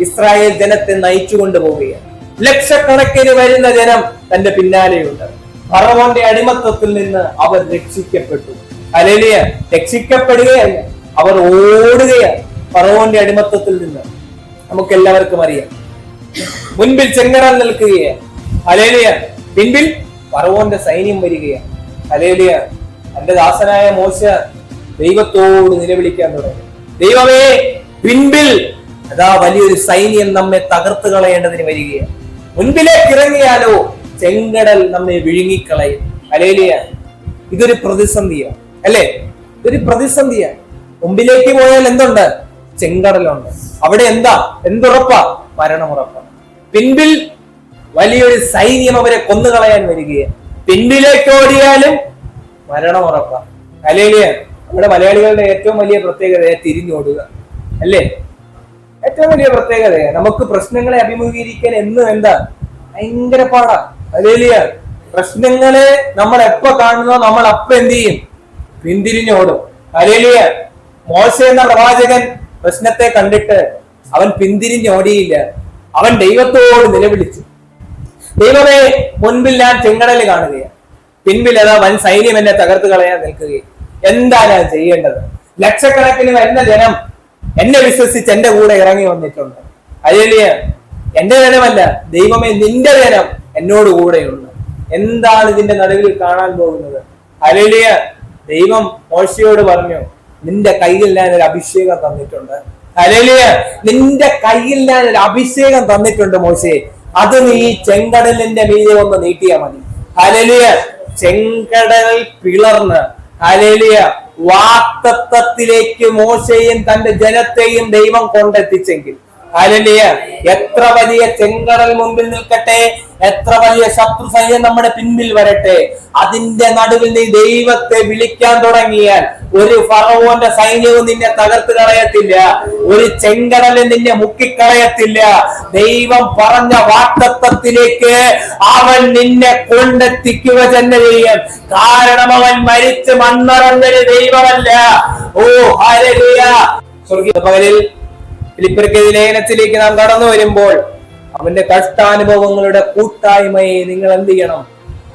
Speaker 2: ഇസ്രായേൽ ജനത്തെ നയിച്ചു കൊണ്ടുപോവുകയാണ്. ലക്ഷക്കണക്കിന് വരുന്ന ജനം തന്റെ പിന്നാലെയുണ്ട്. ഫറവോന്റെ അടിമത്തത്തിൽ നിന്ന് അവർ രക്ഷിക്കപ്പെട്ടു. ഹല്ലേലൂയ. രക്ഷിക്കപ്പെടുകയല്ല, അവർ ഓടുകയാണ് ഫറവോന്റെ അടിമത്തത്തിൽ നിന്ന്. നമുക്ക് എല്ലാവർക്കും അറിയാം. മുൻപിൽ ചെങ്കടൽ നിൽക്കുകയാണ്. ഹല്ലേലൂയ. പിൻപിൽ ഫറവോന്റെ സൈന്യം വരികയാണ്. ഹല്ലേലൂയ. തന്റെ ദാസനായ മോശ ദൈവത്തോട് നിലവിളിക്കാൻ തുടങ്ങി. ദൈവമേ, പിൻപിൽ അതാ വലിയൊരു സൈന്യം നമ്മെ തകർത്ത് കളയേണ്ടതിന് വരികയാണ്. മുൻപിലേക്ക് ഇറങ്ങിയാലോ ചെങ്കടൽ നമ്മെ വിഴുങ്ങിക്കളയും. ഹല്ലേലൂയ. ഇതൊരു പ്രതിസന്ധിയാണ്, അല്ലേ? ഇതൊരു പ്രതിസന്ധിയാണ്. മുമ്പിലേക്ക് പോയാൽ എന്തുണ്ട്? ചെങ്കടലുണ്ട്. അവിടെ എന്തുറപ്പാ? മരണമുറപ്പാണ്. പിൻപിൽ വലിയൊരു സൈന്യം അവരെ കൊന്നുകളയാൻ വരികയാണ്. പിൻപിലേക്ക് ഓടിയാലും മരണമുറപ്പാണ്. ഹല്ലേലൂയ. നമ്മുടെ മലയാളികളുടെ ഏറ്റവും വലിയ പ്രത്യേകതയെ തിരിഞ്ഞോടുക, അല്ലേ? ഏറ്റവും വലിയ പ്രത്യേകതയെ നമുക്ക് പ്രശ്നങ്ങളെ അഭിമുഖീകരിക്കാൻ എന്നും ഭയങ്കര പാടാ. ഹല്ലേലൂയ. പ്രശ്നങ്ങളെ നമ്മൾ എപ്പോ കാണുന്നോ നമ്മൾ അപ്പൊ എന്ത് ചെയ്യും? പിന്തിരിഞ്ഞോടും. ഹല്ലേലൂയ. മോശെ എന്ന പ്രവാചകൻ പ്രശ്നത്തെ കണ്ടിട്ട് അവൻ പിന്തിരിഞ്ഞോടിയില്ല. അവൻ ദൈവത്തോട് നിലവിളിച്ചു. ദൈവമേ, മുൻപിൽ ഞാൻ ചെങ്കടൽ കാണുകയാണ്, പിൻപിൽ അതാ വൻ സൈന്യം എന്നെ തകർത്ത് കളയാൻ നിൽക്കുകയും. എന്താ ഞാൻ ചെയ്യേണ്ടത്? ലക്ഷക്കണക്കിന് വരുന്ന ജനം എന്നെ വിശ്വസിച്ച് എന്റെ കൂടെ ഇറങ്ങി വന്നിട്ടുണ്ട്. ഹല്ലേലൂയ. എന്റെ ജനമല്ല, ദൈവമേ, നിന്റെ ജനം എന്നോട് കൂടെയുണ്ട്. എന്താണ് ഇതിന്റെ നടുവിൽ കാണാൻ പോകുന്നത്? ഹല്ലേലൂയ. ദൈവം മോശയോട് പറഞ്ഞു, നിന്റെ കയ്യിൽ ഞാൻ ഒരു അഭിഷേകം തന്നിട്ടുണ്ട്. ഹല്ലേലൂയ. നിന്റെ കയ്യിൽ ഞാൻ ഒരു അഭിഷേകം തന്നിട്ടുണ്ട് മോശേ. അത് നീ ചെങ്കടലിന്റെ മീതെ ഒന്ന് നീട്ടിയാ മതി. ഹല്ലേലൂയ. ചെങ്കടൽ പിളർന്ന്, ഹല്ലേലൂയ, വാഗ്ദത്തത്തിലേക്ക് മോശയെയും തന്റെ ജനത്തെയും ദൈവം കൊണ്ടെത്തിച്ചെങ്കിൽ, ഹല്ലേലൂയ, എത്ര വലിയ ചെങ്കടൽ മുമ്പിൽ നിൽക്കട്ടെ, എത്ര വലിയ ശത്രു സൈന്യം നമ്മുടെ പിന്നിൽ വരട്ടെ, അതിന്റെ നടുവിൽ നീ ദൈവത്തെ വിളിക്കാൻ തുടങ്ങിയാൽ ഒരു ഫറവോന്റെ സൈന്യവും നിന്നെ തകർത്ത് കളയത്തില്ല, ഒരു ചെങ്കടലും നിന്നെ മുക്കിക്കളയത്തില്ല. ദൈവം പറഞ്ഞ വാഗ്ദത്തത്തിലേക്ക് അവൻ നിന്നെ കൊണ്ടെത്തിക്കുക തന്നെ ചെയ്യും. കാരണം അവൻ മരിച്ച് മണ്ണറഞ്ഞൊരു ദൈവമല്ല. ഓ ഹല്ലേലൂയ. സ്വർഗീയ പകലിൽ ഫിലിപ്പിയർക്കെഴുതിയ ലേഖനത്തിലേക്ക് നാം കടന്നു വരുമ്പോൾ അവന്റെ കഷ്ടാനുഭവങ്ങളുടെ കൂട്ടായ്മയെ നിങ്ങൾ എന്ത് ചെയ്യണം?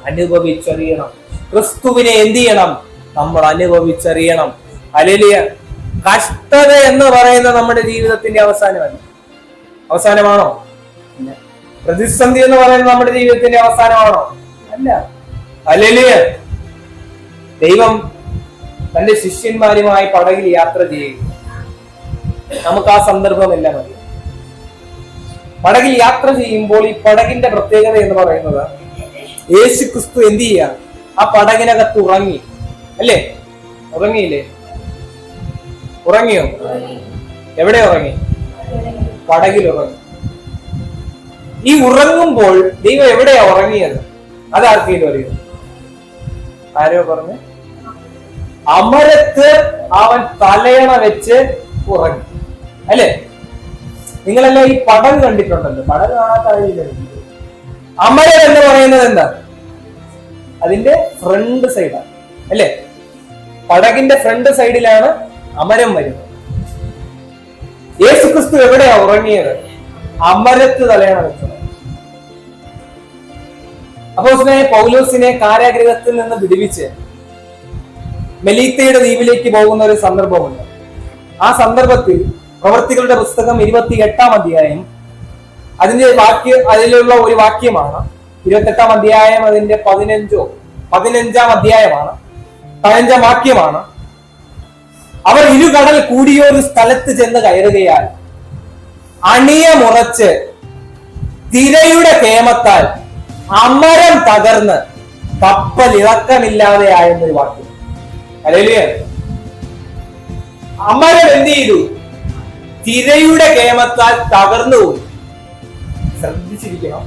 Speaker 2: അനുഭവിച്ചറിയണം. ക്രിസ്തുവിനെ എന്ത് ചെയ്യണം? നമ്മൾ അനുഭവിച്ചറിയണം. ഹല്ലേലൂയ. കഷ്ടത എന്ന് പറയുന്നത് നമ്മുടെ ജീവിതത്തിന്റെ അവസാനമല്ല. അവസാനമാണോ? പ്രതിസന്ധി എന്ന് പറയുന്നത് നമ്മുടെ ജീവിതത്തിന്റെ അവസാനമാണോ? അല്ല. ഹല്ലേലൂയ. ദൈവം തന്റെ ശിഷ്യന്മാരുമായി പടകിൽ യാത്ര ചെയ്യുക. നമുക്ക് ആ സന്ദർഭമെല്ലാം അറിയാം. പടകിൽ യാത്ര ചെയ്യുമ്പോൾ ഈ പടകിന്റെ പ്രത്യേകത എന്ന് പറയുന്നത്, യേശു ക്രിസ്തു എന്ത് ചെയ്യാ? ആ പടകിനകത്ത് ഉറങ്ങി, അല്ലേ? ഉറങ്ങിയില്ലേ? ഉറങ്ങിയോ? എവിടെ ഉറങ്ങി? പടകിൽ ഉറങ്ങി. ഈ ഉറങ്ങുമ്പോൾ ദൈവം എവിടെയാ ഉറങ്ങിയത്? അതാർക്കെങ്കിലും അറിയോ? ആരോ പറഞ്ഞു, അമരത്ത് അവൻ തലയണ വെച്ച് ഉറങ്ങി, അല്ലേ? നിങ്ങളെല്ലാം ഈ പടം കണ്ടിട്ടുണ്ടല്ലോ. പടം കാണാത്ത ആളില്ല. അമരം എന്ന് പറയുന്നത് എന്താ? അതിന്റെ ഫ്രണ്ട് സൈഡാണ്, അല്ലേ? പടകിന്റെ ഫ്രണ്ട് സൈഡിലാണ് അമരം വരുന്നത്. യേശു ക്രിസ്തു എവിടെയാ ഉറങ്ങിയത്? അമരത്ത് തലയണ വെച്ചത്. അപ്പോസ്തലനായ പൗലോസിനെ കാരാഗൃഹത്തിൽ നിന്ന് വിടുവിച്ച് മെലീത്തയുടെ ദ്വീപിലേക്ക് പോകുന്ന ഒരു സന്ദർഭമുണ്ട്. ആ സന്ദർഭത്തിൽ പ്രവൃത്തികളുടെ പുസ്തകം 28-ാം അധ്യായം അതിലുള്ള ഒരു വാക്യമാണ്. 28-ാം അധ്യായം അതിന്റെ 15-ാം അധ്യായമാണ്, 15-ാം വാക്യമാണ്. അവർ ഇരുകടൽ കൂടിയൊരു സ്ഥലത്ത് ചെന്ന് കയറുകയാൽ അണിയമുറച്ച് തിരയുടെ കേമത്താൽ അമരം തകർന്ന് കപ്പൽ ഇളക്കമില്ലാതെ ആയെന്നൊരു വാക്യം. ഹല്ലേലൂയ. അമരം എന്ത് ചെയ്തു? തിരയുടെ കേമത്താൽ തകർന്നു പോയി. ശ്രദ്ധിച്ചിരിക്കണം.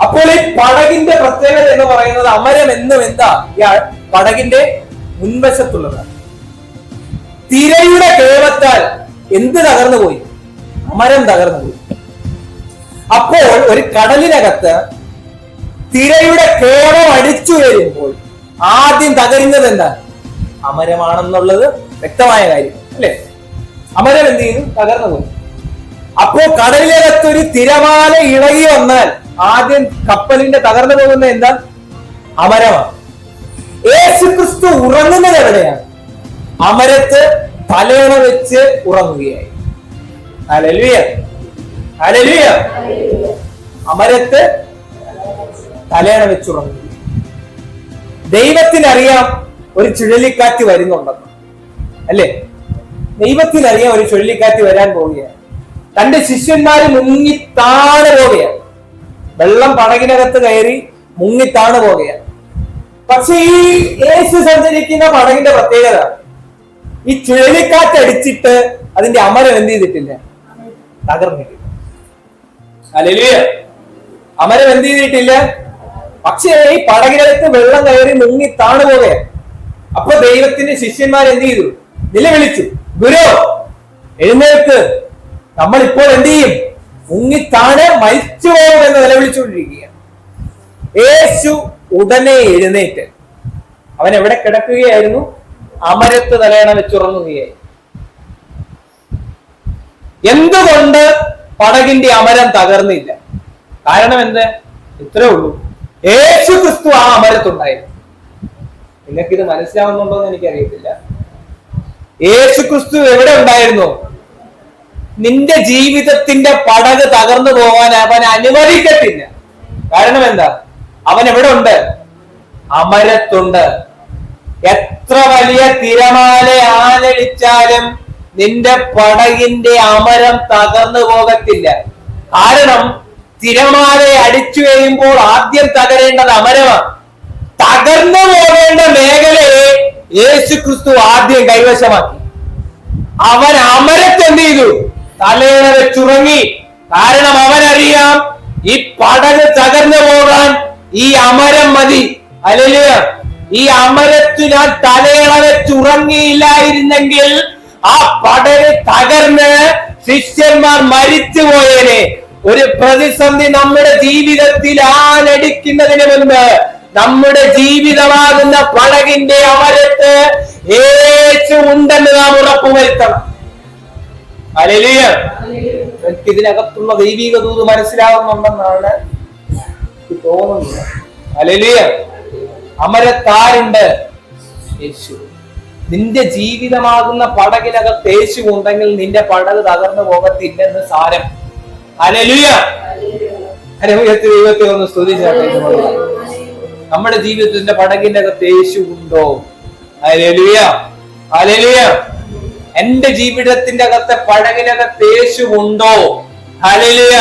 Speaker 2: അപ്പോൾ ഈ പടകിന്റെ പ്രത്യേകത എന്ന് പറയുന്നത്, അമരം എന്നും എന്താ? പടകിന്റെ മുൻവശത്തുള്ളതാണ്. തിരയുടെ കേമത്താൽ എന്ത് തകർന്നു പോയി? അമരം തകർന്നു പോയി. അപ്പോൾ ഒരു കടലിനകത്ത് തിരയുടെ കേവം അടിച്ചു വരുമ്പോൾ ആദ്യം തകരുന്നത് എന്താ? അമരമാണെന്നുള്ളത് വ്യക്തമായ കാര്യം അല്ലെ? അമരം എന്ത് ചെയ്യുന്നു? തകർന്നു പോകും. അപ്പോ കടലിനകത്തൊരു തിരമാല ഇളകി വന്നാൽ ആദ്യം കപ്പലിന്റെ തകർന്നു പോകുന്ന എന്താ? അമരമാണ്. യേശുക്രിസ്തു ഉറങ്ങുന്നത് എവിടെയാണ്? അമരത്ത് തലയണ വെച്ച് ഉറങ്ങുകയായി. Hallelujah, hallelujah. അമരത്ത് തലയണ വെച്ചുറങ്ങുക. ദൈവത്തിനറിയാം ഒരു ചുഴലിക്കാറ്റ് വരുന്നുണ്ടെന്ന് അല്ലേ? ദൈവത്തിനറിയാം ഒരു ചുഴലിക്കാറ്റ് വരാൻ പോവുകയാണ്. തന്റെ ശിഷ്യന്മാര് മുങ്ങിത്താണു പോവുകയാണ്. വെള്ളം പടകിനകത്ത് കയറി മുങ്ങിത്താണു പോവുകയാണ്. പക്ഷെ ഈ യേശു സഞ്ചരിക്കുന്ന പടകിന്റെ പ്രത്യേകത, ഈ ചുഴലിക്കാറ്റ് അടിച്ചിട്ട് അതിന്റെ അമരം എന്ത് ചെയ്തിട്ടില്ല? തകർന്നിട്ടില്ല. ഹല്ലേലൂയ. അമരം എന്ത് ചെയ്തിട്ടില്ല? പക്ഷേ ഈ പടകിനകത്ത് വെള്ളം കയറി മുങ്ങി താണു പോവുകയാണ്. അപ്പൊ ദൈവത്തിന്റെ ശിഷ്യന്മാർ എന്ത് ചെയ്തു? നിലവിളിച്ചു, ഗുരു എഴുന്നേൽക്ക്, നമ്മൾ ഇപ്പോൾ എന്ത് ചെയ്യും? മുങ്ങിത്താഴെ മരിച്ചു പോകുമെന്ന് നിലവിളിച്ചുകൊണ്ടിരിക്കുകയാണ്. യേശു ഉടനെ എഴുന്നേറ്റ് അവൻ എവിടെ കിടക്കുകയായിരുന്നു? അമരത്ത് തലയണ വെച്ചുറങ്ങുകയായി. എന്തുകൊണ്ട് പടകിന്റെ അമരം തകർന്നില്ല? കാരണം എന്ത്? ഇത്രേ ഉള്ളൂ, യേശു ക്രിസ്തു ആ അമരത്തുണ്ടായിരുന്നു. നിങ്ങൾക്കിത് മനസ്സിലാവുന്നുണ്ടോ എന്ന് എനിക്കറിയത്തില്ല. യേശു ക്രിസ്തു എവിടെ ഉണ്ടായിരുന്നു? നിന്റെ ജീവിതത്തിന്റെ പടക് തകർന്നു പോകാൻ അവൻ അനുവദിക്കത്തില്ല. കാരണം എന്താ? അവൻ എവിടെ ഉണ്ട്? അമരത്തുണ്ട്. എത്ര വലിയ തിരമാല ആഞ്ഞടിച്ചാലും നിന്റെ പടകിന്റെ അമരം തകർന്നു പോകത്തില്ല. കാരണം തിരമാലയെ അടിച്ചു കഴിയുമ്പോൾ ആദ്യം തകരേണ്ടത് അമരമാണ്. തകർന്നു പോകേണ്ട മേഖലയെ യേശു ക്രിസ്തു ആദ്യം കൈവശമാക്കി. അവൻ അമരത്ത് എന്ത് ചെയ്തു? തലയണ വെച്ചുറങ്ങി. കാരണം അവനറിയാം ഈ പടക് തകർന്നു പോകാൻ ഈ അമരം മതി. ഹല്ലേലൂയ. ഈ അമരത്ത് ഞാൻ തലയണ വെച്ചുറങ്ങിയില്ലായിരുന്നെങ്കിൽ ആ പടക് തകർന്ന് ശിഷ്യന്മാർ മരിച്ചു പോയേനെ. ഒരു പ്രതിസന്ധി നമ്മുടെ ജീവിതത്തിൽ ആനടിക്കുന്നതിന് മുൻപ് നമ്മുടെ ജീവിതമാകുന്ന പടകിന്റെ അമരത്ത് യേശു ഉണ്ടെന്ന് നാം ഉറപ്പുവരുത്തണം. ഹല്ലേലൂയ. എനിക്ക് ഇതിനകത്തുള്ള ദൈവിക ദൂത് മനസ്സിലാവുന്നുണ്ടെന്നാണ് തോന്നുന്നത്. ഹല്ലേലൂയ. അമരത്താരുണ്ട്? യേശു. നിന്റെ ജീവിതമാകുന്ന പടകിനകത്ത് യേശു ഉണ്ടെങ്കിൽ നിന്റെ പടക് തകർന്നു പോകത്തില്ലെന്ന് സാരം. ഹല്ലേലൂയ. ദൈവത്തെ ഒന്ന് സ്തുതിച്ചാട്ടെ. നമ്മുടെ ജീവിതത്തിന്റെ പടകിന്റെ അകത്ത് യേശു ഉണ്ടോ? Hallelujah, hallelujah. എന്റെ ജീവിതത്തിന്റെ അകത്തെ പടകിനകത്ത് യേശു ഉണ്ടോ? ഹല്ലേലൂയ.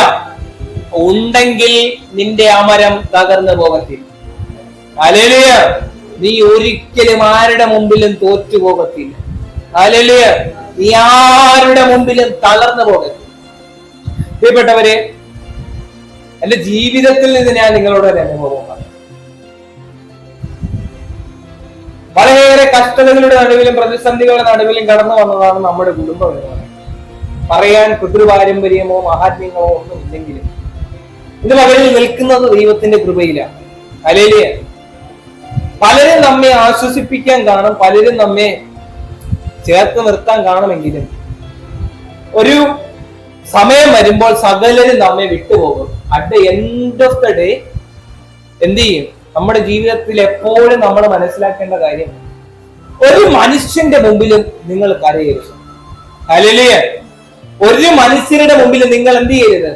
Speaker 2: ഉണ്ടെങ്കിൽ നിന്റെ അമരം തകർന്നു പോകത്തില്ല. ഹല്ലേലൂയ. നീ ഒരിക്കലും ആരുടെ മുമ്പിലും തോറ്റു പോകത്തില്ല. ഹല്ലേലൂയ. നീ ആരുടെ മുമ്പിലും തളർന്നു പോകത്തില്ല. പ്രിയപ്പെട്ടവരെ, എന്റെ ജീവിതത്തിൽ നിന്ന് ഞാൻ നിങ്ങളോട് ഒരു അനുഭവം പറഞ്ഞു. വളരെയേറെ കഷ്ടതകളുടെ നടുവിലും പ്രതിസന്ധികളുടെ നടുവിലും കടന്നു വന്നതാണ് നമ്മുടെ കുടുംബം എന്ന് പറയുന്നത്. പറയാൻ പിതൃപാരമ്പര്യമോ മഹാത്മ്യങ്ങളോ ഒന്നും ഇല്ലെങ്കിലും ഇത് പകലിൽ നിൽക്കുന്നത് ദൈവത്തിന്റെ കൃപയിലാണ്. ഹല്ലേലൂയ. പലരും നമ്മെ ആശ്വസിപ്പിക്കാൻ കാണും, പലരും നമ്മെ ചേർത്ത് നിർത്താൻ കാണുമെങ്കിലും ഒരു സമയം വരുമ്പോൾ സകലരും നമ്മെ വിട്ടുപോകും. At the end of the day എന്ത് ചെയ്യും? നമ്മുടെ ജീവിതത്തിൽ എപ്പോഴും നമ്മൾ മനസ്സിലാക്കേണ്ട കാര്യം, ഒരു മനുഷ്യന്റെ മുമ്പിലും നിങ്ങൾ കരയരുത്. ഹല്ലേലൂയ. ഒരു മനുഷ്യരുടെ മുമ്പിൽ നിങ്ങൾ എന്ത് ചെയ്യരുത്?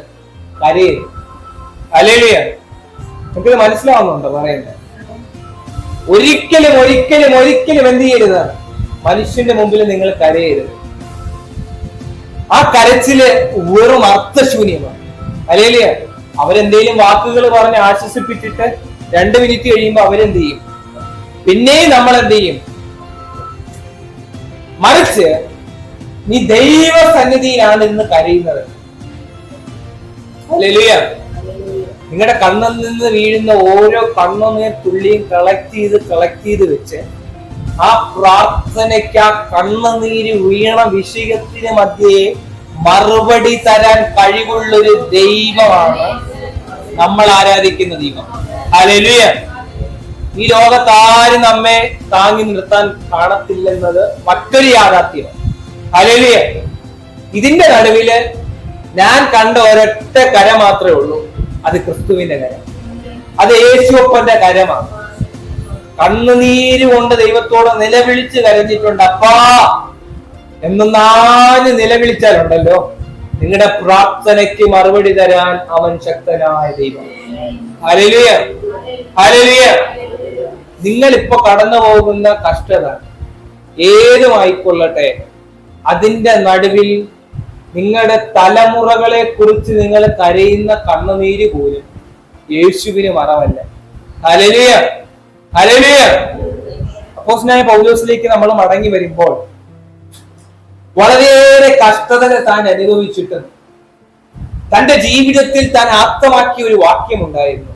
Speaker 2: കരയരുത്. ഹല്ലേലൂയ. നിങ്ങൾക്ക് മനസ്സിലാവുന്നുണ്ടോ പറയുന്നത്? ഒരിക്കലും ഒരിക്കലും ഒരിക്കലും എന്ത് ചെയ്യരുത്? മനുഷ്യന്റെ മുമ്പിൽ നിങ്ങൾ കരയരുത്. ആ കരച്ചില് വെറും അർത്ഥശൂന്യമാണ്. ഹല്ലേലൂയ. അവരെന്തേലും വാക്കുകൾ പറഞ്ഞ് ആശ്വസിപ്പിച്ചിട്ട് 2 മിനിറ്റ് കഴിയുമ്പോ അവരെന്ത് ചെയ്യും? പിന്നെയും നമ്മൾ എന്ത് ചെയ്യും? മറിച്ച് നീ ദൈവ സന്നിധിയിലാണ് ഇന്ന് കരയുന്നത്. ഹല്ലേലൂയ. നിങ്ങളുടെ കണ്ണിൽ നിന്ന് വീഴുന്ന ഓരോ കണ്ണുനീർ തുള്ളിയും കളക്ട് ചെയ്ത് വെച്ച് ആ പ്രാർത്ഥനയ്ക്ക്, ആ കണ്ണുനീര് വീണ വിഷയത്തിന് മധ്യേ മറുപടി തരാൻ കഴിവുള്ളൊരു ദൈവമാണ് നമ്മൾ ആരാധിക്കുന്ന ദൈവം. ഹല്ലേലൂയ. ഈ ലോകത്ത് ആരും നമ്മെ താങ്ങി നിർത്താൻ കാണത്തില്ലെന്നത് മറ്റൊരു യാഥാർത്ഥ്യമാണ്. ഹല്ലേലൂയ. ഇതിന്റെ നടുവില് ഞാൻ കണ്ട ഒരൊറ്റ കര മാത്രമേ ഉള്ളൂ. അത് ക്രിസ്തുവിന്റെ കരം, അത് യേശുവപ്പന്റെ കരമാണ്. കണ്ണുനീര് കൊണ്ട് ദൈവത്തോട് നിലവിളിച്ച് കരഞ്ഞിട്ടുണ്ട്. അപ്പാ എന്നൊന്നാഞ്ഞ് നിലവിളിച്ചാലുണ്ടല്ലോ, നിങ്ങളുടെ പ്രാർത്ഥനയ്ക്ക് മറുപടി തരാൻ അവൻ ശക്തനായ ദൈവം. Hallelujah, hallelujah. നിങ്ങൾ ഇപ്പൊ കടന്നു പോകുന്ന കഷ്ടത ഏതുമായിക്കൊള്ളട്ടെ, അതിന്റെ നടുവിൽ നിങ്ങളുടെ തലമുറകളെ കുറിച്ച് നിങ്ങൾ കരയുന്ന കണ്ണുനീര് പോലും യേശുവിന് മറവല്ല. Hallelujah, hallelujah. അപ്പോസ്തലനായ പൗലോസിലേക്ക് നമ്മൾ മടങ്ങി വരുമ്പോൾ വളരെയേറെ കഷ്ടതകൾ താൻ അനുഭവിച്ചിട്ട് തന്റെ ജീവിതത്തിൽ താൻ ആപ്തമാക്കിയ ഒരു വാക്യമുണ്ടായിരുന്നു.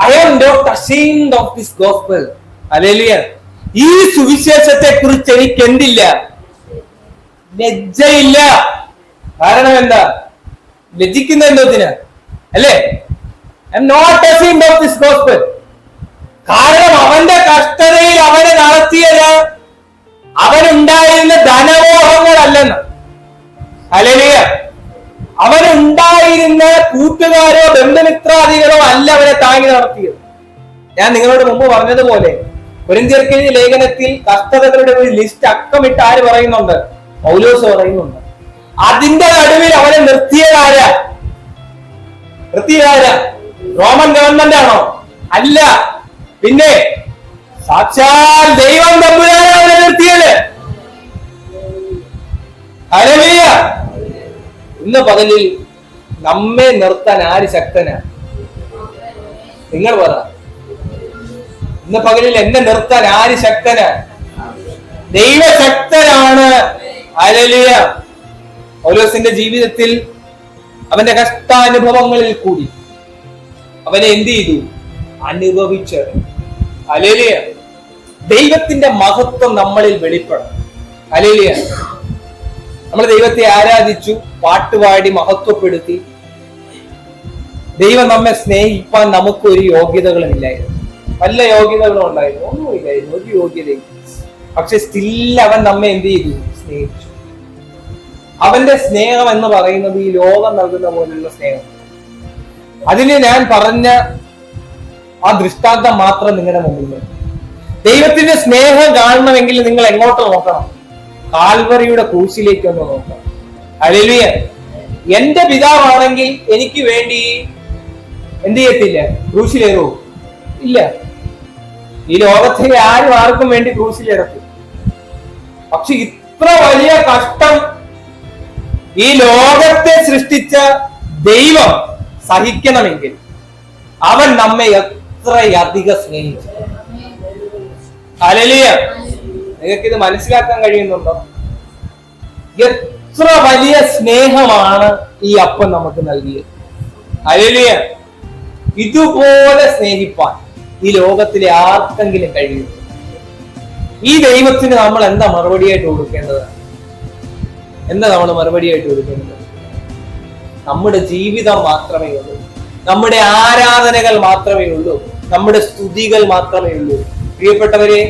Speaker 2: I am not ashamed of this gospel. Hallelujah. ഈ സുവിശേഷത്തെ കുറിച്ച് എനിക്ക് എന്തില്ല? ലജ്ജയില്ല. കാരണം എന്താ? ലജ്ജിക്കുന്ന എന്തോത്തിന് അല്ലേ? I am not ashamed of this gospel. കാരണം അവന്റെ കഷ്ടതയിൽ അവനെ നടത്തിയത് അവനുണ്ടായിരുന്ന ധനമോഹങ്ങളല്ലെന്ന്. ഹല്ലേലൂയ. അവനുണ്ടായിരുന്ന കൂട്ടുകാരോ ബന്ധുമിത്രാദികളോ അല്ല അവനെ താങ്ങി നടത്തിയത്. ഞാൻ നിങ്ങളോട് മുമ്പ് പറഞ്ഞതുപോലെ കൊരിന്ത്യർക്ക് ലേഖനത്തിൽ കഷ്ടതകളുടെ ഒരു ലിസ്റ്റ് അക്കമിട്ട് ആര് പറയുന്നുണ്ട്? പൗലോസ് പറയുന്നുണ്ട്. അതിന്റെ നടുവിൽ അവനെ നിർത്തിയതാരാ? റോമൻ ഗവൺമെന്റ് ആണോ? അല്ല. പിന്നെ സാക്ഷാൽ ദൈവം തമ്പുരാനാണ് അവനെ നിർത്തിയത്. ഹല്ലേലൂയ. ഇന്ന് പകലിൽ നമ്മെ നിർത്താൻ ആര് ശക്തനാ? നിങ്ങൾ പറ. ഇന്ന് പകലിൽ എന്നെ നിർത്താൻ ആര് ശക്തനാ? ദൈവശക്തനാണ്. ഹല്ലേലൂയ. പൗലോസിന്റെ ജീവിതത്തിൽ അവന്റെ കഷ്ടാനുഭവങ്ങളിൽ കൂടി അവനെ എന്ത് ചെയ്തു? അനുഭവിച്ചത്. ഹല്ലേലൂയ. ദൈവത്തിന്റെ മഹത്വം നമ്മളിൽ വെളിപ്പെടണം. ഹല്ലേലൂയ. നമ്മൾ ദൈവത്തെ ആരാധിച്ചു, പാട്ടുപാടി മഹത്വപ്പെടുത്തി. ദൈവം നമ്മെ സ്നേഹിപ്പാൻ നമുക്ക് ഒരു യോഗ്യതകളും ഇല്ലായിരുന്നു. വല്ല യോഗ്യതകളും ഉണ്ടായിരുന്നു? ഒന്നുമില്ലായിരുന്നു, ഒരു യോഗ്യതയും. പക്ഷെ സ്റ്റിൽ അവൻ നമ്മെ എന്ത് ചെയ്തു? സ്നേഹിച്ചു. അവന്റെ സ്നേഹം എന്ന് പറയുന്നത് ഈ ലോകം നൽകുന്ന പോലുള്ള സ്നേഹം. അതിന് ഞാൻ പറഞ്ഞ ആ ദൃഷ്ടാന്തം മാത്രം നിങ്ങളുടെ മുമ്പിൽ. ദൈവത്തിന്റെ സ്നേഹം കാണണമെങ്കിൽ നിങ്ങൾ എങ്ങോട്ട് നോക്കണം? കാൽവറിയുടെ ക്രൂശിലേക്ക് ഒന്ന് നോക്കണം. ഹല്ലേലൂയ. എന്റെ പിതാവാണെങ്കിൽ എനിക്ക് വേണ്ടി എന്ത് ചെയ്യത്തില്ല? ക്രൂശിലേറോ? ഇല്ല. ഈ ലോകത്തിലെ ആരും ആർക്കും വേണ്ടി ക്രൂശിലിറക്കും. പക്ഷെ ഇത്ര വലിയ കഷ്ടം ഈ ലോകത്തെ സൃഷ്ടിച്ച ദൈവം സഹിക്കണമെങ്കിൽ അവൻ നമ്മെ എത്രയധികം സ്നേഹിച്ചു. ഹല്ലേലൂയ. നിങ്ങൾക്ക് ഇത് മനസ്സിലാക്കാൻ കഴിയുന്നുണ്ടോ? എത്ര വലിയ സ്നേഹമാണ് ഈ അപ്പം നമുക്ക് നൽകിയത്. ഹല്ലേലൂയ. ഇതുപോലെ സ്നേഹിപ്പാൻ ഈ ലോകത്തിലെ ആർക്കെങ്കിലും കഴിയും? ഈ ദൈവത്തിന് നമ്മൾ എന്താ മറുപടിയായിട്ട് കൊടുക്കേണ്ടത്? എന്താ നമ്മൾ മറുപടിയായിട്ട് കൊടുക്കേണ്ടത്? നമ്മുടെ ജീവിതം മാത്രമേ ഉള്ളൂ, നമ്മുടെ ആരാധനകൾ മാത്രമേ ഉള്ളൂ, നമ്മുടെ സ്തുതികൾ മാത്രമേ ഉള്ളൂ. പ്രിയപ്പെട്ടവരെ,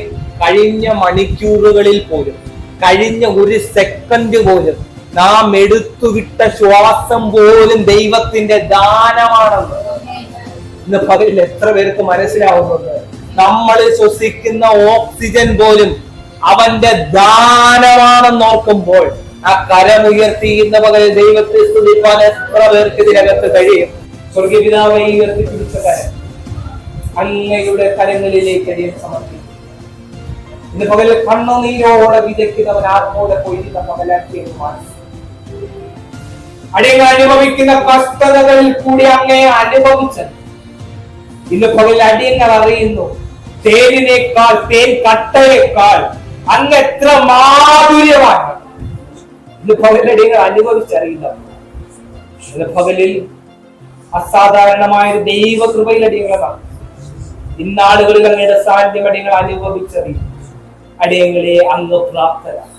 Speaker 2: കഴിഞ്ഞ മണിക്കൂറുകളിൽ പോലും, കഴിഞ്ഞ ഒരു സെക്കൻഡ് പോലും നാം എടുത്തുവിട്ട ശ്വാസം പോലും ദൈവത്തിന്റെ ദാനമാണെന്ന് ഇന്ന് പകലിൽ എത്ര പേർക്ക് മനസ്സിലാവുന്നുണ്ട്? നമ്മൾ ശ്വസിക്കുന്ന ഓക്സിജൻ പോലും അവന്റെ ദാനമാണെന്ന് ഓർക്കുമ്പോൾ ആ കരമുയർത്തി ഇന്ന് പകലിൽ ദൈവത്തെ സ്തുതിപ്പാൻ എത്ര പേർക്ക് ഇതിനകത്ത് കഴിയും? സ്വർഗപിതാവേ, ഉയർത്തിപ്പിടിച്ച കരം അങ്ങയുടെ കരങ്ങളിലേക്ക് അടിയൻ സമർപ്പിക്കും. ഇന്ന് പകലിൽ കണ്ണുനീരോടെ വിതയ്ക്കുന്നവൻ ആത്മോടെ പോയിരുന്ന പകലാക്കിയത് മാറ്റി അടിയങ്ങൾ അനുഭവിക്കുന്ന കഷ്ടതകളിൽ കൂടി അങ്ങേ അനുഭവിച്ചത് ഇന്ന് പകലിൽ അടിയങ്ങൾ അറിയുന്നു. തേനിനേക്കാൾ, തേൻ കട്ടയേക്കാൾ അങ്ങ് എത്ര മാധുര്യമാണ് ഇന്ന് പകലിൽ അടിയങ്ങൾ അനുഭവിച്ചറിയുന്നു. ഇന്ന് പകലിൽ അസാധാരണമായ ഒരു ദൈവകൃപയിൽ അടിയങ്ങളാണ്. ഇന്നാളുകളിൽ അങ്ങയുടെ സാന്നിധ്യം അടിയങ്ങൾ അനുഭവിച്ചറിയും. അടിയങ്ങളെ അങ്ങ് പ്രാപ്തരാണ്.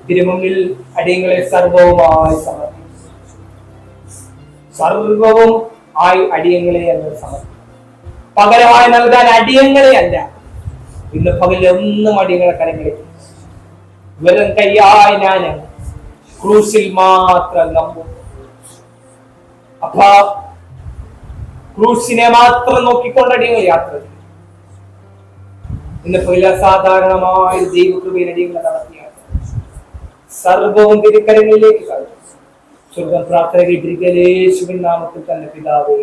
Speaker 3: തിരുമുന്നിൽ അടിയങ്ങളെ സർവവുമായി സമർപ്പിക്കും. സർവവും ആയി അടിയങ്ങളെ എന്ന് സമർപ്പിക്കും. പകരമായി നൽകാൻ അടിയങ്ങളെ അല്ല, ഇന്ന് പകലൊന്നും അടിയങ്ങളെ കരങ്ങളിൽ വെറും കയ്യായി ഞാൻ ക്രൂസിൽ മാത്രം നമ്പും. അപ്പൊ ക്രൂസിനെ മാത്രം നോക്കിക്കൊണ്ട് അടിയങ്ങൾ യാത്ര ചെയ്യും. ഇന്ന് പകല സാധാരണമായ ദൈവകൃപയിൽ അടിയങ്ങളെ നടത്തിയ സർവവും തിരുക്കരങ്ങളിലേക്ക് കളയും. സ്വർഗം പ്രാർത്ഥന കേട്ടിരിക്കലേ യേശുവിൻ നാമത്തിൽ തന്നെ പിതാവേ.